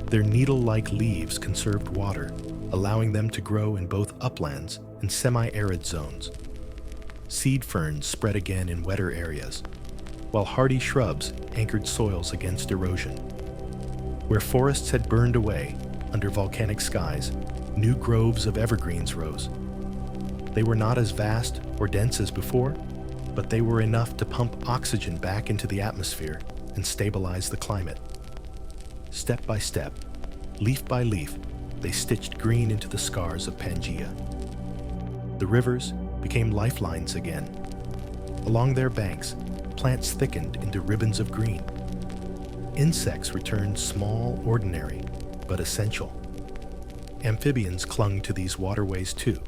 Their needle-like leaves conserved water, allowing them to grow in both uplands and semi-arid zones. Seed ferns spread again in wetter areas, while hardy shrubs anchored soils against erosion. Where forests had burned away under volcanic skies, new groves of evergreens rose. They were not as vast or dense as before, but they were enough to pump oxygen back into the atmosphere and stabilize the climate. Step by step, leaf by leaf, they stitched green into the scars of Pangea. The rivers became lifelines again. Along their banks, plants thickened into ribbons of green. Insects returned small, ordinary, but essential. Amphibians clung to these waterways too,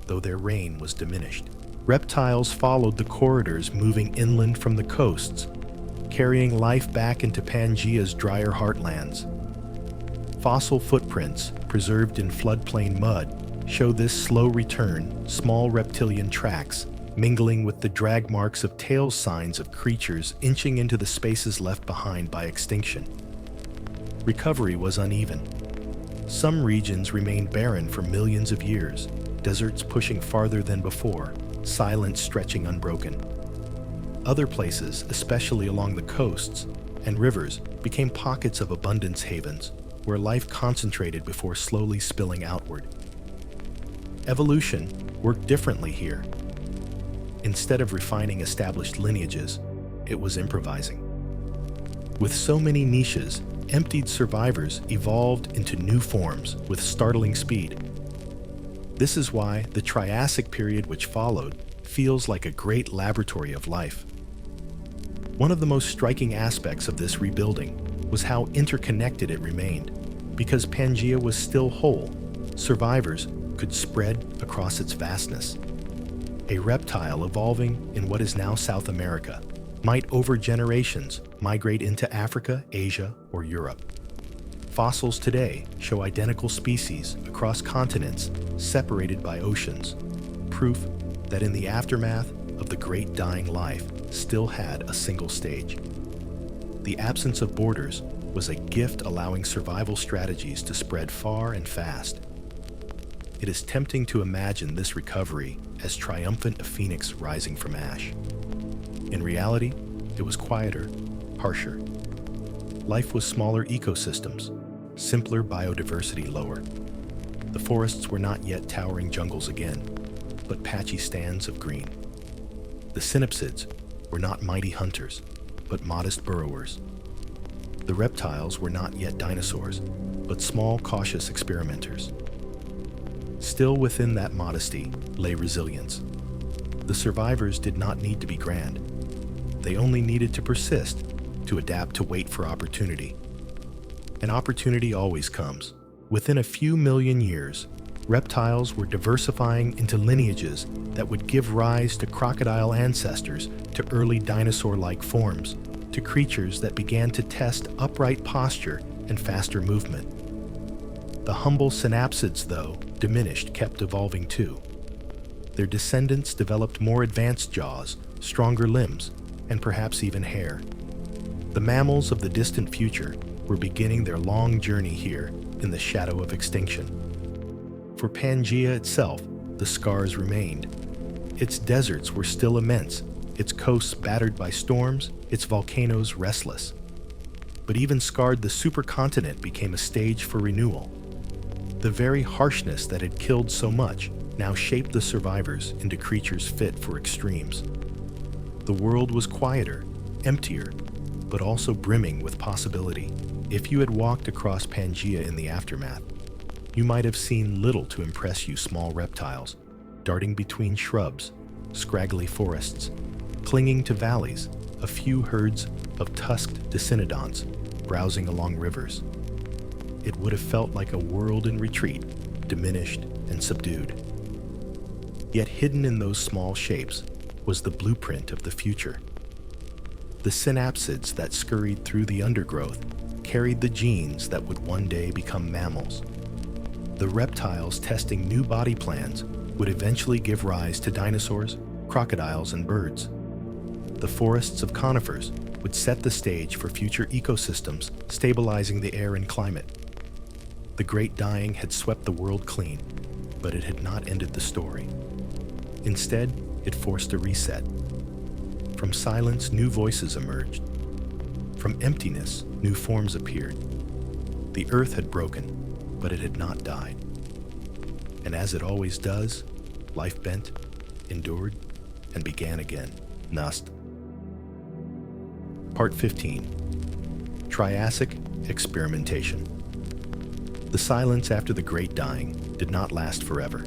though their reign was diminished. Reptiles followed the corridors moving inland from the coasts, carrying life back into Pangea's drier heartlands. Fossil footprints, preserved in floodplain mud, show this slow return, small reptilian tracks, mingling with the drag marks of tail signs of creatures inching into the spaces left behind by extinction. Recovery was uneven. Some regions remained barren for millions of years, deserts pushing farther than before, silence stretching unbroken. Other places, especially along the coasts and rivers, became pockets of abundance havens, where life concentrated before slowly spilling outward. Evolution worked differently here. Instead of refining established lineages, it was improvising. With so many niches, emptied survivors evolved into new forms with startling speed. This is why the Triassic period which followed feels like a great laboratory of life. One of the most striking aspects of this rebuilding was how interconnected it remained. Because Pangea was still whole, survivors could spread across its vastness. A reptile evolving in what is now South America might over generations migrate into Africa, Asia, or Europe. Fossils today show identical species across continents separated by oceans, proof that in the aftermath of the great dying life still had a single stage. The absence of borders was a gift allowing survival strategies to spread far and fast. It is tempting to imagine this recovery as triumphant a phoenix rising from ash. In reality, it was quieter, harsher. Life was smaller ecosystems, simpler biodiversity lower. The forests were not yet towering jungles again, but patchy stands of green. The synapsids were not mighty hunters, but modest burrowers. The reptiles were not yet dinosaurs, but small, cautious experimenters. Still within that modesty lay resilience. The survivors did not need to be grand. They only needed to persist, to adapt, to wait for opportunity. And opportunity always comes. Within a few million years, reptiles were diversifying into lineages that would give rise to crocodile ancestors, to early dinosaur-like forms, to creatures that began to test upright posture and faster movement. The humble synapsids, though diminished, kept evolving too. Their descendants developed more advanced jaws, stronger limbs, and perhaps even hair. The mammals of the distant future were beginning their long journey here in the shadow of extinction. For Pangea itself, the scars remained. Its deserts were still immense, its coasts battered by storms, its volcanoes restless. But even scarred, the supercontinent became a stage for renewal. The very harshness that had killed so much now shaped the survivors into creatures fit for extremes. The world was quieter, emptier, but also brimming with possibility. If you had walked across Pangea in the aftermath, you might have seen little to impress you small reptiles, darting between shrubs, scraggly forests, clinging to valleys, a few herds of tusked dicynodonts browsing along rivers. It would have felt like a world in retreat, diminished and subdued. Yet hidden in those small shapes was the blueprint of the future. The synapsids that scurried through the undergrowth carried the genes that would one day become mammals. The reptiles testing new body plans would eventually give rise to dinosaurs, crocodiles, and birds. The forests of conifers would set the stage for future ecosystems, stabilizing the air and climate. The Great Dying had swept the world clean, but it had not ended the story. Instead, it forced a reset. From silence, new voices emerged. From emptiness, new forms appeared. The earth had broken, but it had not died. And as it always does, life bent, endured, and began again. Nast. Part 15. Triassic Experimentation. The silence after the Great Dying did not last forever.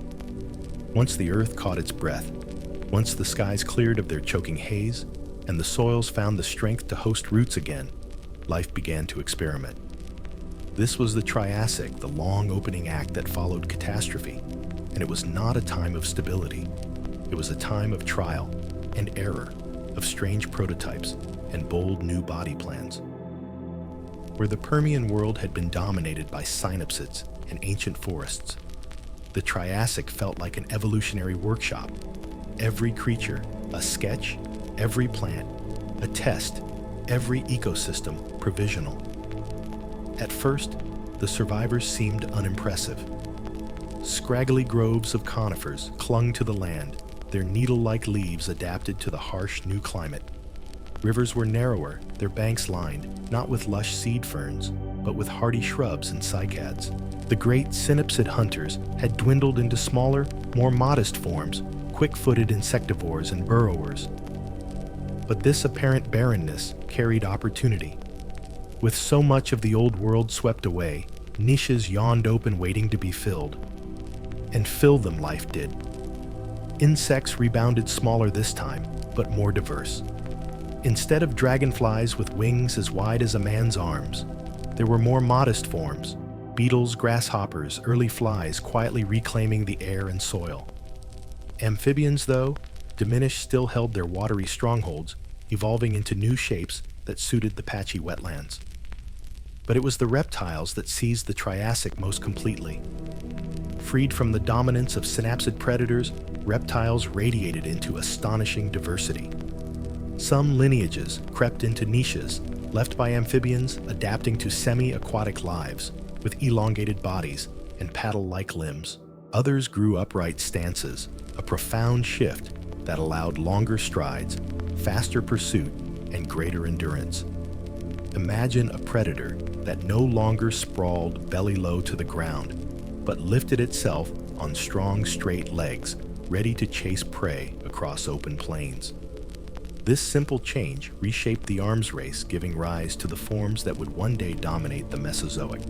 Once the earth caught its breath, once the skies cleared of their choking haze, and the soils found the strength to host roots again, life began to experiment. This was the Triassic, the long opening act that followed catastrophe, and it was not a time of stability. It was a time of trial and error, of strange prototypes and bold new body plans. Where the Permian world had been dominated by synapsids and ancient forests, the Triassic felt like an evolutionary workshop. Every creature, a sketch, every plant, a test, every ecosystem, provisional. At first, the survivors seemed unimpressive. Scraggly groves of conifers clung to the land, their needle-like leaves adapted to the harsh new climate. Rivers were narrower, their banks lined, not with lush seed ferns, but with hardy shrubs and cycads. The great synapsid hunters had dwindled into smaller, more modest forms, quick-footed insectivores and burrowers. But this apparent barrenness carried opportunity. With so much of the old world swept away, niches yawned open waiting to be filled. And fill them life did. Insects rebounded smaller this time, but more diverse. Instead of dragonflies with wings as wide as a man's arms, there were more modest forms, beetles, grasshoppers, early flies quietly reclaiming the air and soil. Amphibians, though, diminished, still held their watery strongholds, evolving into new shapes that suited the patchy wetlands. But it was the reptiles that seized the Triassic most completely. Freed from the dominance of synapsid predators, reptiles radiated into astonishing diversity. Some lineages crept into niches, left by amphibians adapting to semi-aquatic lives, with elongated bodies and paddle-like limbs. Others grew upright stances, a profound shift that allowed longer strides, faster pursuit, and greater endurance. Imagine a predator that no longer sprawled belly low to the ground, but lifted itself on strong, straight legs, ready to chase prey across open plains. This simple change reshaped the arms race, giving rise to the forms that would one day dominate the Mesozoic.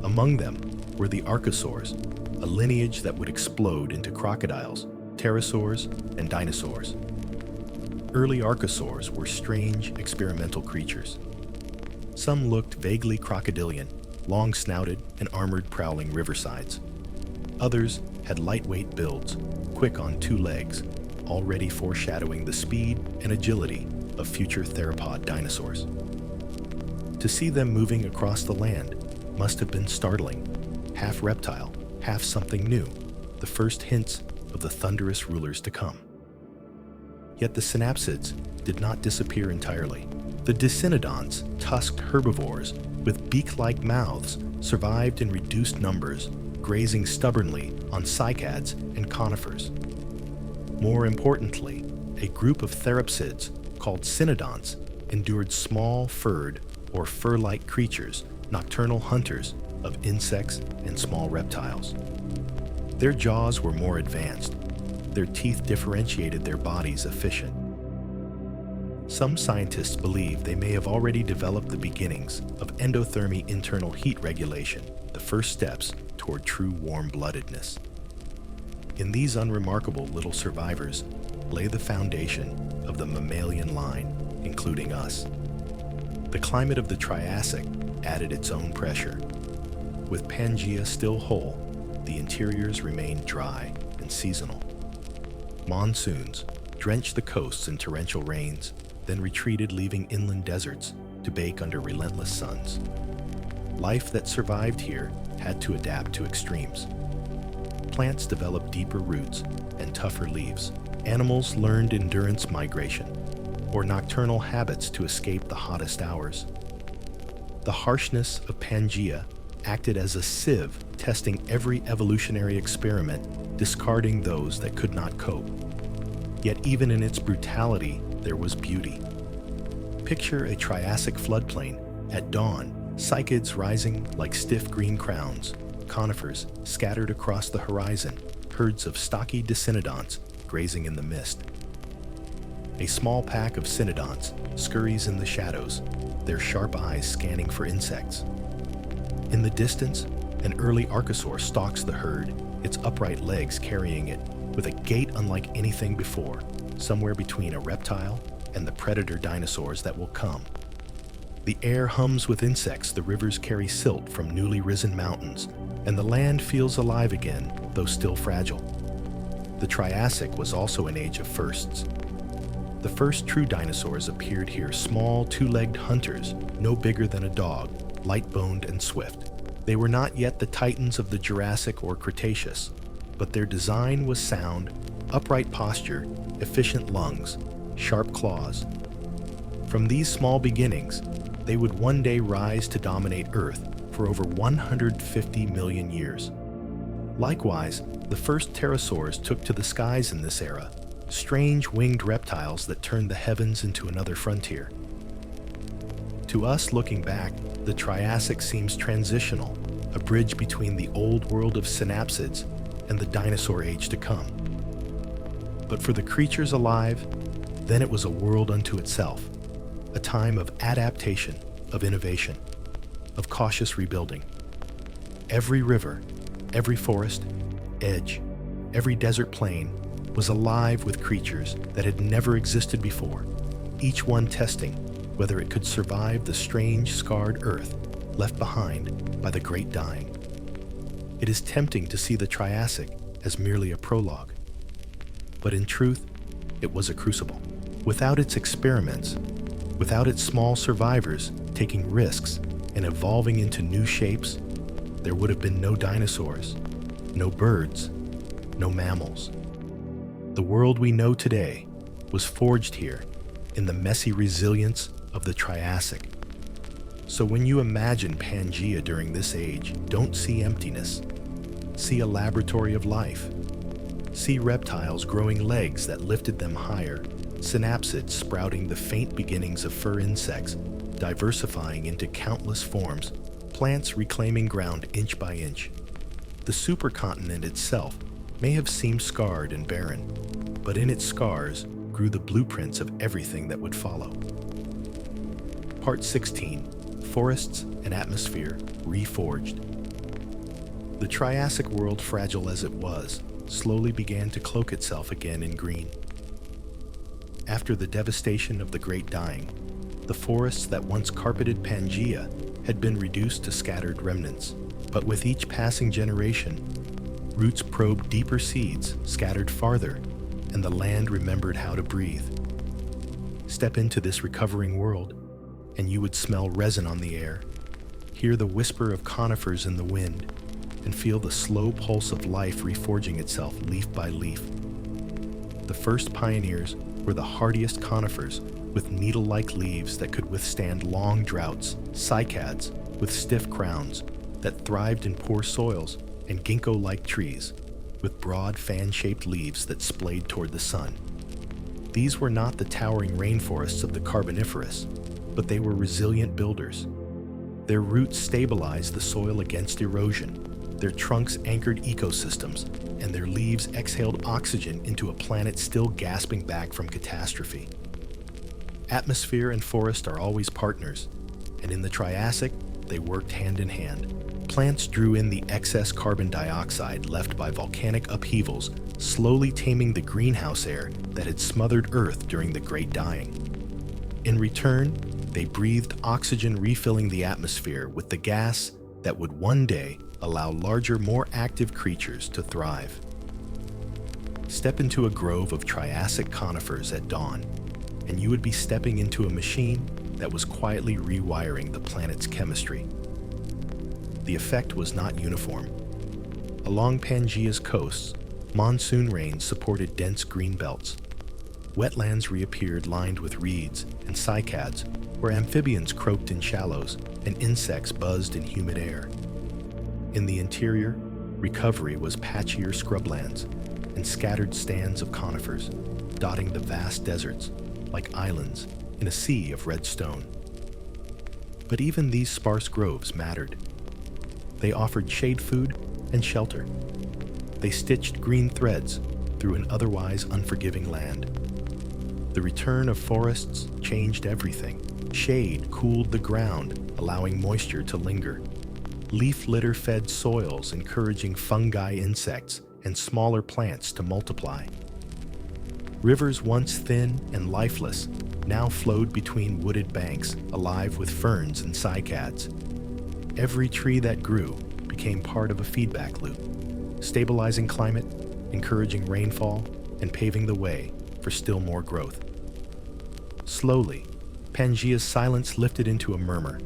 Among them were the archosaurs, a lineage that would explode into crocodiles, pterosaurs, and dinosaurs. Early archosaurs were strange, experimental creatures. Some looked vaguely crocodilian, long-snouted and armored prowling riversides. Others had lightweight builds, quick on two legs, already foreshadowing the speed and agility of future theropod dinosaurs. To see them moving across the land must have been startling, half reptile, half something new, the first hints of the thunderous rulers to come. Yet the synapsids did not disappear entirely. The dicynodonts, tusked herbivores with beak-like mouths, survived in reduced numbers, grazing stubbornly on cycads and conifers. More importantly, a group of therapsids called cynodonts endured small furred or fur-like creatures, nocturnal hunters of insects and small reptiles. Their jaws were more advanced. Their teeth differentiated their bodies efficient. Some scientists believe they may have already developed the beginnings of endothermy internal heat regulation, the first steps toward true warm-bloodedness. In these unremarkable little survivors lay the foundation of the mammalian line, including us. The climate of the Triassic added its own pressure. With Pangea still whole, the interiors remained dry and seasonal. Monsoons drenched the coasts in torrential rains, then retreated, leaving inland deserts to bake under relentless suns. Life that survived here had to adapt to extremes. Plants developed deeper roots and tougher leaves. Animals learned endurance migration, or nocturnal habits to escape the hottest hours. The harshness of Pangea acted as a sieve, testing every evolutionary experiment, discarding those that could not cope. Yet even in its brutality, there was beauty. Picture a Triassic floodplain. At dawn, cycads rising like stiff green crowns, conifers scattered across the horizon, herds of stocky dicynodonts grazing in the mist. A small pack of cynodonts scurries in the shadows, their sharp eyes scanning for insects. In the distance, an early archosaur stalks the herd, its upright legs carrying it, with a gait unlike anything before, somewhere between a reptile and the predator dinosaurs that will come. The air hums with insects, the rivers carry silt from newly risen mountains, and the land feels alive again, though still fragile. The Triassic was also an age of firsts. The first true dinosaurs appeared here, small, two-legged hunters, no bigger than a dog, light-boned and swift. They were not yet the titans of the Jurassic or Cretaceous, but their design was sound, upright posture, efficient lungs, sharp claws. From these small beginnings, they would one day rise to dominate Earth for over 150 million years. Likewise, the first pterosaurs took to the skies in this era, strange winged reptiles that turned the heavens into another frontier. To us looking back, the Triassic seems transitional, a bridge between the old world of synapsids and the dinosaur age to come. But for the creatures alive, then it was a world unto itself, a time of adaptation, of innovation, of cautious rebuilding. Every river, every forest, edge, every desert plain was alive with creatures that had never existed before, each one testing whether it could survive the strange, scarred Earth left behind by the Great Dying. It is tempting to see the Triassic as merely a prologue, but in truth, it was a crucible. Without its experiments, without its small survivors taking risks and evolving into new shapes, there would have been no dinosaurs, no birds, no mammals. The world we know today was forged here in the messy resilience of the Triassic. So when you imagine Pangea during this age, don't see emptiness. See a laboratory of life. See reptiles growing legs that lifted them higher, synapsids sprouting the faint beginnings of fur insects, diversifying into countless forms, plants reclaiming ground inch by inch. The supercontinent itself may have seemed scarred and barren, but in its scars grew the blueprints of everything that would follow. Part 16, Forests and Atmosphere Reforged. The Triassic world, fragile as it was, slowly began to cloak itself again in green. After the devastation of the Great Dying, the forests that once carpeted Pangea had been reduced to scattered remnants. But with each passing generation, roots probed deeper seeds, scattered farther, and the land remembered how to breathe. Step into this recovering world, and you would smell resin on the air, hear the whisper of conifers in the wind, and feel the slow pulse of life reforging itself leaf by leaf. The first pioneers were the hardiest conifers with needle-like leaves that could withstand long droughts, cycads with stiff crowns that thrived in poor soils, and ginkgo-like trees with broad fan-shaped leaves that splayed toward the sun. These were not the towering rainforests of the Carboniferous, but they were resilient builders. Their roots stabilized the soil against erosion. Their trunks anchored ecosystems, and their leaves exhaled oxygen into a planet still gasping back from catastrophe. Atmosphere and forest are always partners, and in the Triassic, they worked hand in hand. Plants drew in the excess carbon dioxide left by volcanic upheavals, slowly taming the greenhouse air that had smothered Earth during the Great Dying. In return, they breathed oxygen, refilling the atmosphere with the gas that would one day allow larger, more active creatures to thrive. Step into a grove of Triassic conifers at dawn, and you would be stepping into a machine that was quietly rewiring the planet's chemistry. The effect was not uniform. Along Pangea's coasts, monsoon rains supported dense green belts. Wetlands reappeared lined with reeds and cycads, where amphibians croaked in shallows and insects buzzed in humid air. In the interior, recovery was patchier scrublands and scattered stands of conifers, dotting the vast deserts like islands in a sea of red stone. But even these sparse groves mattered. They offered shade, food, and shelter. They stitched green threads through an otherwise unforgiving land. The return of forests changed everything. Shade cooled the ground, allowing moisture to linger. Leaf litter fed soils, encouraging fungi, insects, and smaller plants to multiply. Rivers once thin and lifeless now flowed between wooded banks, alive with ferns and cycads. Every tree that grew became part of a feedback loop, stabilizing climate, encouraging rainfall, and paving the way for still more growth. Slowly, Pangea's silence lifted into a murmur,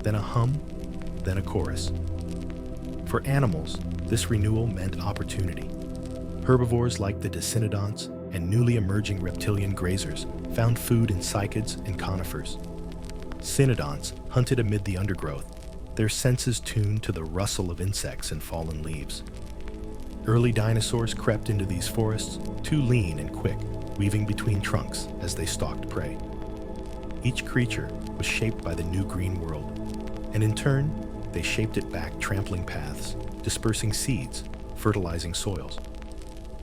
then a hum, then a chorus. For animals, this renewal meant opportunity. Herbivores like the Decinodonts and newly emerging reptilian grazers found food in cycads and conifers. Cynodonts hunted amid the undergrowth, their senses tuned to the rustle of insects and fallen leaves. Early dinosaurs crept into these forests, too lean and quick, weaving between trunks as they stalked prey. Each creature was shaped by the new green world, and in turn, they shaped it back, trampling paths, dispersing seeds, fertilizing soils.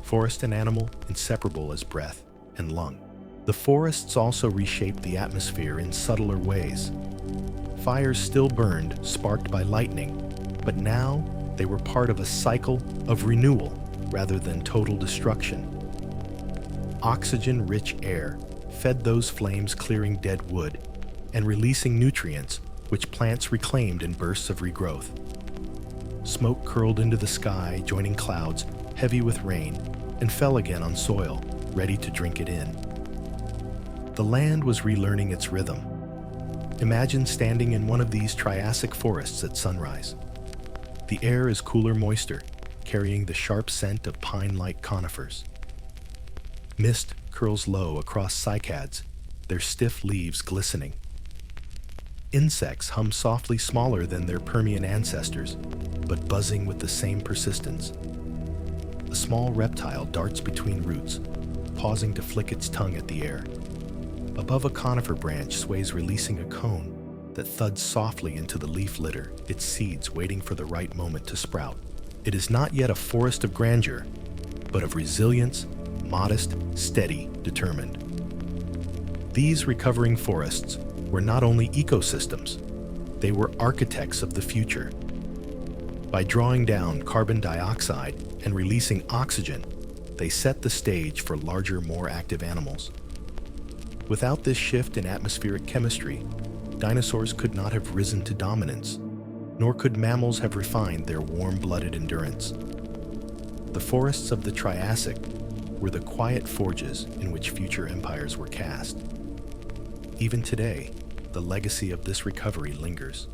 Forest and animal inseparable as breath and lung. The forests also reshaped the atmosphere in subtler ways. Fires still burned, sparked by lightning, but now they were part of a cycle of renewal rather than total destruction. Oxygen-rich air fed those flames, clearing dead wood and releasing nutrients which plants reclaimed in bursts of regrowth. Smoke curled into the sky, joining clouds heavy with rain, and fell again on soil, ready to drink it in. The land was relearning its rhythm. Imagine standing in one of these Triassic forests at sunrise. The air is cooler, moister, carrying the sharp scent of pine-like conifers. Mist curls low across cycads, their stiff leaves glistening. Insects hum softly, smaller than their Permian ancestors, but buzzing with the same persistence. A small reptile darts between roots, pausing to flick its tongue at the air. Above a conifer branch sways, releasing a cone that thuds softly into the leaf litter, its seeds waiting for the right moment to sprout. It is not yet a forest of grandeur, but of resilience, modest, steady, determined. These recovering forests were not only ecosystems, they were architects of the future. By drawing down carbon dioxide and releasing oxygen, they set the stage for larger, more active animals. Without this shift in atmospheric chemistry, dinosaurs could not have risen to dominance, nor could mammals have refined their warm-blooded endurance. The forests of the Triassic were the quiet forges in which future empires were cast. Even today, the legacy of this recovery lingers.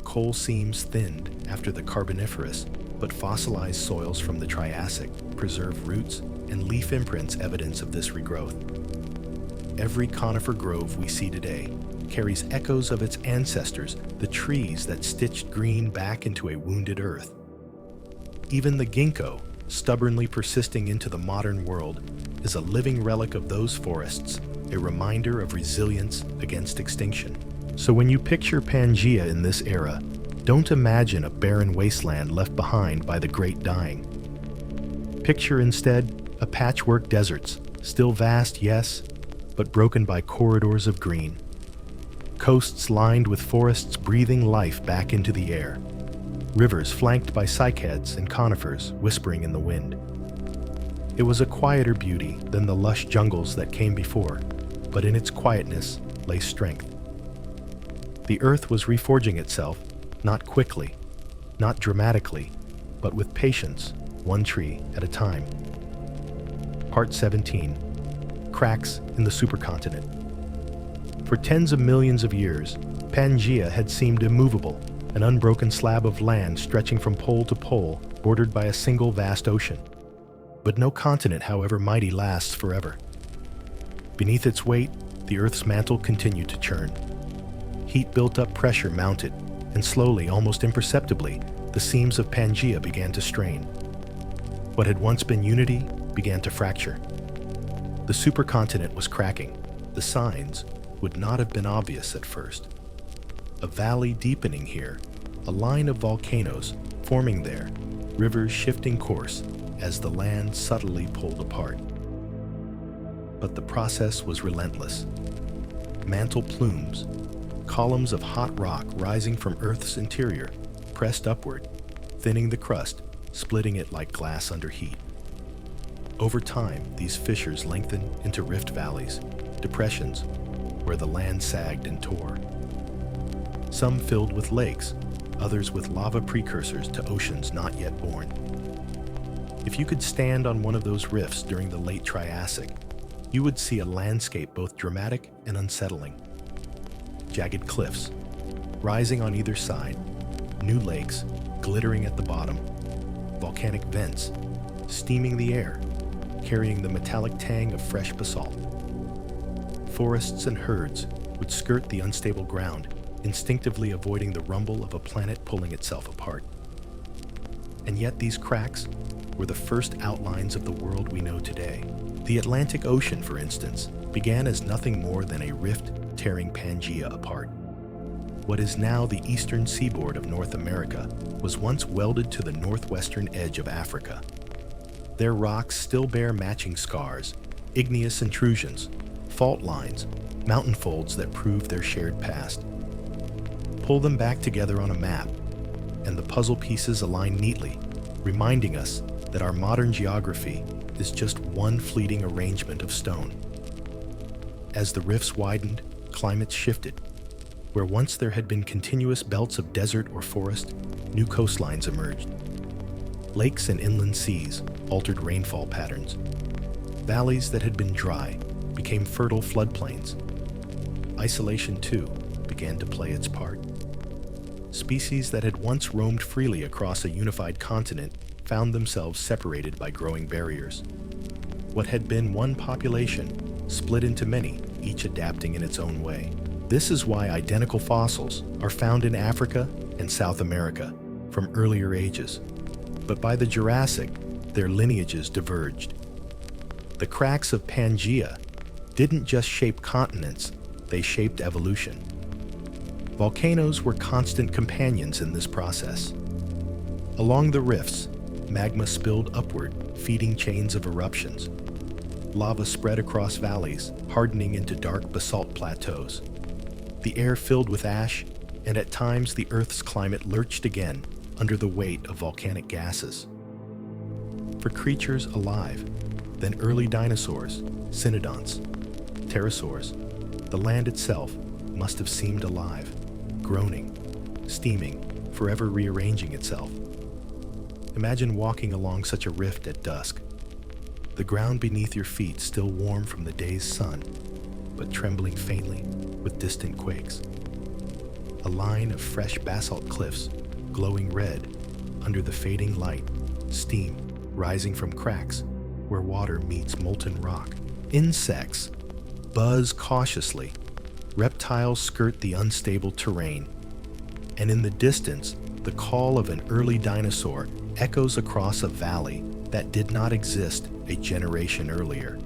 Coal seams thinned after the Carboniferous, but fossilized soils from the Triassic preserve roots and leaf imprints, evidence of this regrowth. Every conifer grove we see today carries echoes of its ancestors, the trees that stitched green back into a wounded earth. Even the ginkgo, stubbornly persisting into the modern world, is a living relic of those forests, a reminder of resilience against extinction. So when you picture Pangea in this era, Don't imagine a barren wasteland left behind by the great dying. Picture instead a patchwork deserts, still vast, yes, but broken by corridors of green. Coasts lined with forests breathing life back into the air. Rivers flanked by cycads and conifers whispering in the wind. It was a quieter beauty than the lush jungles that came before, but in its quietness lay strength. The earth was reforging itself, not quickly, not dramatically, but with patience, one tree at a time. Part 17. Cracks in the supercontinent. For tens of millions of years, Pangea had seemed immovable, an unbroken slab of land stretching from pole to pole, bordered by a single vast ocean. But no continent, however mighty, lasts forever. Beneath its weight, the Earth's mantle continued to churn. Heat built up, pressure mounted, and slowly, almost imperceptibly, the seams of Pangea began to strain. What had once been unity began to fracture. The supercontinent was cracking. The signs would not have been obvious at first. A valley deepening here, a line of volcanoes forming there, rivers shifting course as the land subtly pulled apart. But the process was relentless. Mantle plumes, columns of hot rock rising from Earth's interior, pressed upward, thinning the crust, splitting it like glass under heat. Over time, these fissures lengthened into rift valleys, depressions, where the land sagged and tore. Some filled with lakes, others with lava precursors to oceans not yet born. If you could stand on one of those rifts during the late Triassic, you would see a landscape both dramatic and unsettling. Jagged cliffs, rising on either side, new lakes, glittering at the bottom, volcanic vents, steaming the air, carrying the metallic tang of fresh basalt. Forests and herds would skirt the unstable ground, instinctively avoiding the rumble of a planet pulling itself apart. And yet these cracks were the first outlines of the world we know today. The Atlantic Ocean, for instance, began as nothing more than a rift tearing Pangea apart. What is now the eastern seaboard of North America was once welded to the northwestern edge of Africa. Their rocks still bear matching scars, igneous intrusions, fault lines, mountain folds that prove their shared past. Pull them back together on a map, and the puzzle pieces align neatly, reminding us that our modern geography is just one fleeting arrangement of stone. As the rifts widened, climates shifted. Where once there had been continuous belts of desert or forest, new coastlines emerged. Lakes and inland seas altered rainfall patterns. Valleys that had been dry became fertile floodplains. Isolation, too, began to play its part. Species that had once roamed freely across a unified continent found themselves separated by growing barriers. What had been one population split into many, each adapting in its own way. This is why identical fossils are found in Africa and South America from earlier ages. But by the Jurassic, their lineages diverged. The cracks of Pangea didn't just shape continents, they shaped evolution. Volcanoes were constant companions in this process. Along the rifts, magma spilled upward, feeding chains of eruptions. Lava spread across valleys, hardening into dark basalt plateaus. The air filled with ash, and at times the Earth's climate lurched again under the weight of volcanic gases. For creatures alive, then early dinosaurs, cynodonts, pterosaurs, the land itself must have seemed alive, groaning, steaming, forever rearranging itself. Imagine walking along such a rift at dusk. The ground beneath your feet still warm from the day's sun, but trembling faintly with distant quakes. A line of fresh basalt cliffs, glowing red under the fading light, steam rising from cracks where water meets molten rock. Insects buzz cautiously. Reptiles skirt the unstable terrain. And in the distance, the call of an early dinosaur echoes across a valley that did not exist a generation earlier.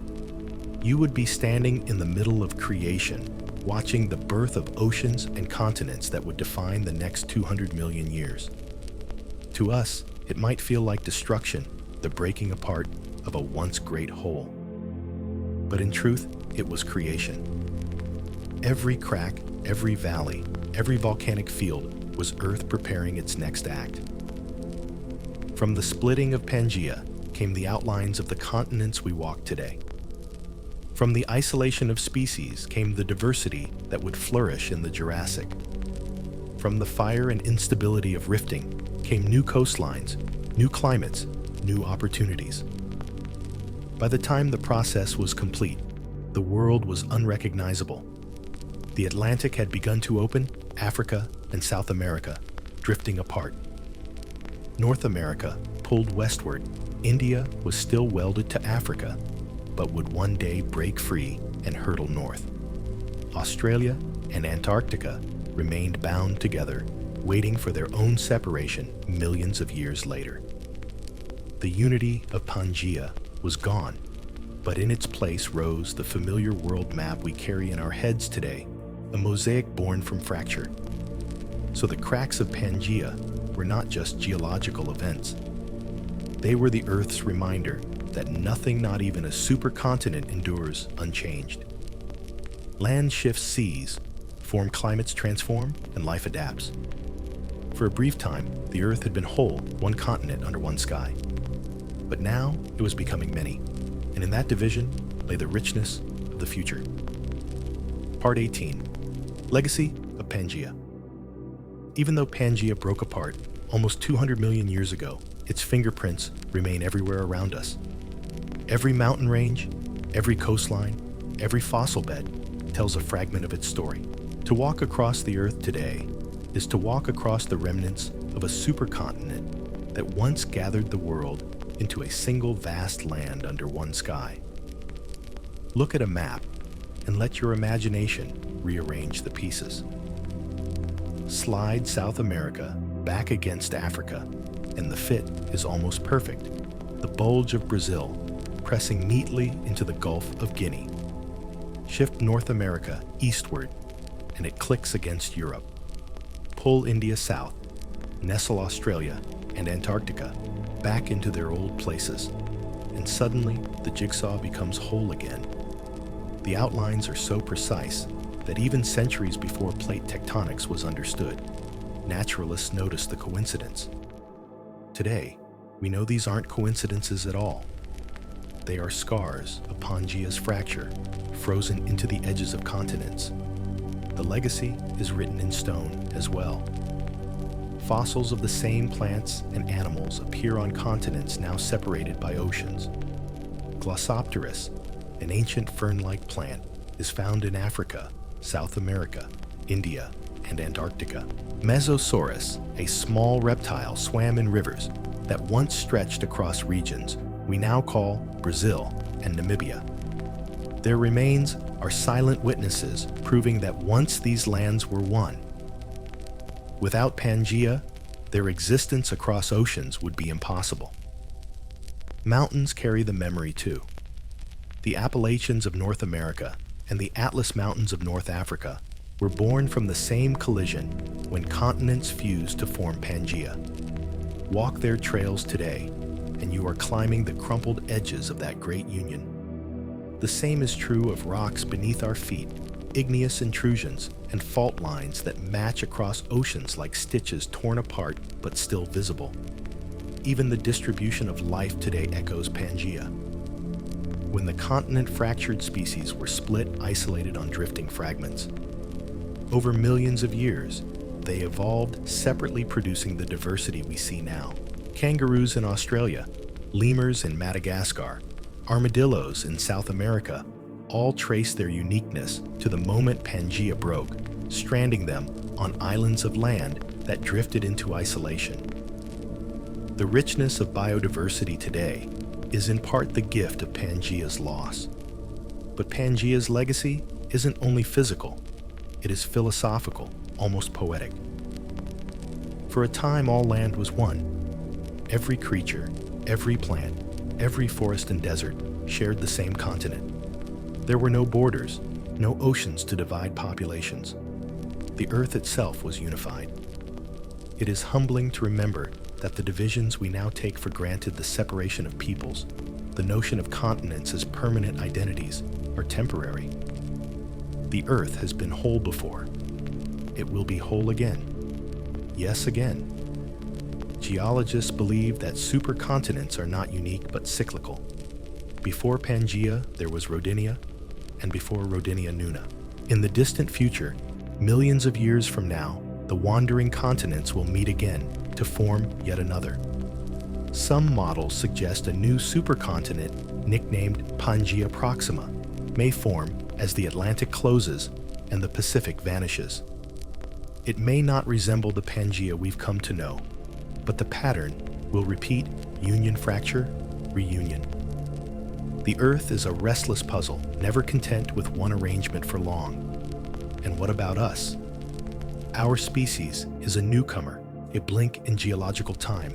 You would be standing in the middle of creation, watching the birth of oceans and continents that would define the next 200 million years. To us, it might feel like destruction, the breaking apart of a once great whole. But in truth, it was creation. Every crack, every valley, every volcanic field was Earth preparing its next act. From the splitting of Pangea came the outlines of the continents we walk today. From the isolation of species came the diversity that would flourish in the Jurassic. From the fire and instability of rifting came new coastlines, new climates, new opportunities. By the time the process was complete, the world was unrecognizable. The Atlantic had begun to open, Africa and South America drifting apart. North America pulled westward. India was still welded to Africa, but would one day break free and hurtle north. Australia and Antarctica remained bound together, waiting for their own separation millions of years later. The unity of Pangea was gone, but in its place rose the familiar world map we carry in our heads today, a mosaic born from fracture. So the cracks of Pangea were not just geological events. They were the Earth's reminder that nothing, not even a supercontinent, endures unchanged. Land shifts seas, form climates transform, and life adapts. For a brief time, the Earth had been whole, one continent under one sky. But now it was becoming many, and in that division lay the richness of the future. Part 18. Legacy of Pangea. Even though Pangea broke apart almost 200 million years ago, its fingerprints remain everywhere around us. Every mountain range, every coastline, every fossil bed tells a fragment of its story. To walk across the Earth today is to walk across the remnants of a supercontinent that once gathered the world into a single vast land under one sky. Look at a map and let your imagination rearrange the pieces. Slide South America back against Africa, and the fit is almost perfect. The bulge of Brazil pressing neatly into the Gulf of Guinea. Shift North America eastward, and it clicks against Europe. Pull India south, nestle Australia and Antarctica back into their old places, and suddenly the jigsaw becomes whole again. The outlines are so precise that even centuries before plate tectonics was understood, naturalists noticed the coincidence. Today, we know these aren't coincidences at all. They are scars of Pangea's fracture, frozen into the edges of continents. The legacy is written in stone as well. Fossils of the same plants and animals appear on continents now separated by oceans. Glossopteris, an ancient fern-like plant, is found in Africa, South America, India, and Antarctica. Mesosaurus, a small reptile, swam in rivers that once stretched across regions we now call Brazil and Namibia. Their remains are silent witnesses proving that once these lands were one. Without Pangea, their existence across oceans would be impossible. Mountains carry the memory too. The Appalachians of North America and the Atlas Mountains of North Africa were born from the same collision when continents fused to form Pangea. Walk their trails today, and you are climbing the crumpled edges of that great union. The same is true of rocks beneath our feet, igneous intrusions, and fault lines that match across oceans like stitches torn apart but still visible. Even the distribution of life today echoes Pangea. When the continent-fractured species were split, isolated on drifting fragments. Over millions of years, they evolved separately, producing the diversity we see now. Kangaroos in Australia, lemurs in Madagascar, armadillos in South America all trace their uniqueness to the moment Pangea broke, stranding them on islands of land that drifted into isolation. The richness of biodiversity today is in part the gift of Pangea's loss. But Pangea's legacy isn't only physical, it is philosophical, almost poetic. For a time, all land was one. Every creature, every plant, every forest and desert shared the same continent. There were no borders, no oceans to divide populations. The Earth itself was unified. It is humbling to remember that the divisions we now take for granted, the separation of peoples, the notion of continents as permanent identities, are temporary. The Earth has been whole before. It will be whole again. Yes, again. Geologists believe that supercontinents are not unique but cyclical. Before Pangea, there was Rodinia, and before Rodinia, Nuna. In the distant future, millions of years from now, the wandering continents will meet again to form yet another. Some models suggest a new supercontinent, nicknamed Pangea Proxima, may form as the Atlantic closes and the Pacific vanishes. It may not resemble the Pangea we've come to know, but the pattern will repeat: union, fracture, reunion. The Earth is a restless puzzle, never content with one arrangement for long. And what about us? Our species is a newcomer, a blink in geological time.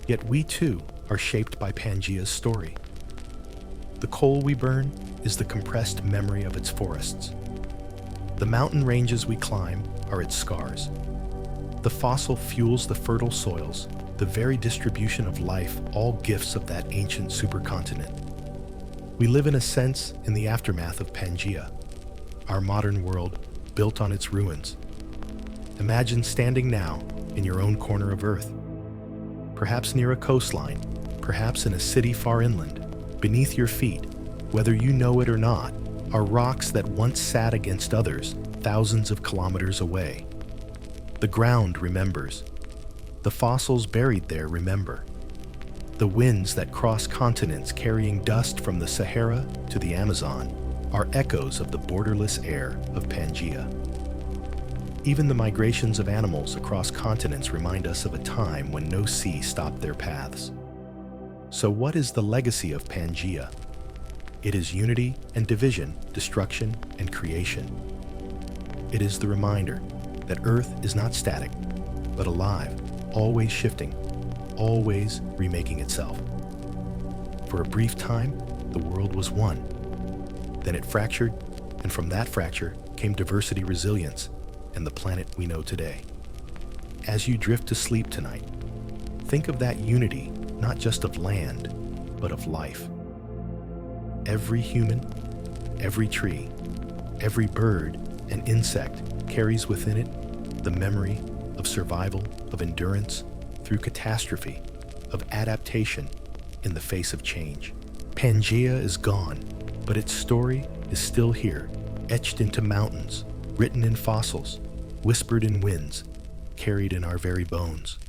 Yet we too are shaped by Pangea's story. The coal we burn is the compressed memory of its forests. The mountain ranges we climb are its scars. The fossil fuels the fertile soils, the very distribution of life, all gifts of that ancient supercontinent. We live in a sense in the aftermath of Pangea, our modern world built on its ruins. Imagine standing now in your own corner of Earth, perhaps near a coastline, perhaps in a city far inland. Beneath your feet, whether you know it or not, are rocks that once sat against others thousands of kilometers away. The ground remembers. The fossils buried there remember. The winds that cross continents carrying dust from the Sahara to the Amazon are echoes of the borderless air of Pangea. Even the migrations of animals across continents remind us of a time when no sea stopped their paths. So what is the legacy of Pangea? It is unity and division, destruction and creation. It is the reminder that Earth is not static, but alive, always shifting, always remaking itself. For a brief time, the world was one. Then it fractured, and from that fracture came diversity, resilience, and the planet we know today. As you drift to sleep tonight, think of that unity, not just of land, but of life. Every human, every tree, every bird and insect carries within it the memory of survival, of endurance through catastrophe, of adaptation in the face of change. Pangea is gone, but its story is still here, etched into mountains, written in fossils, whispered in winds, carried in our very bones.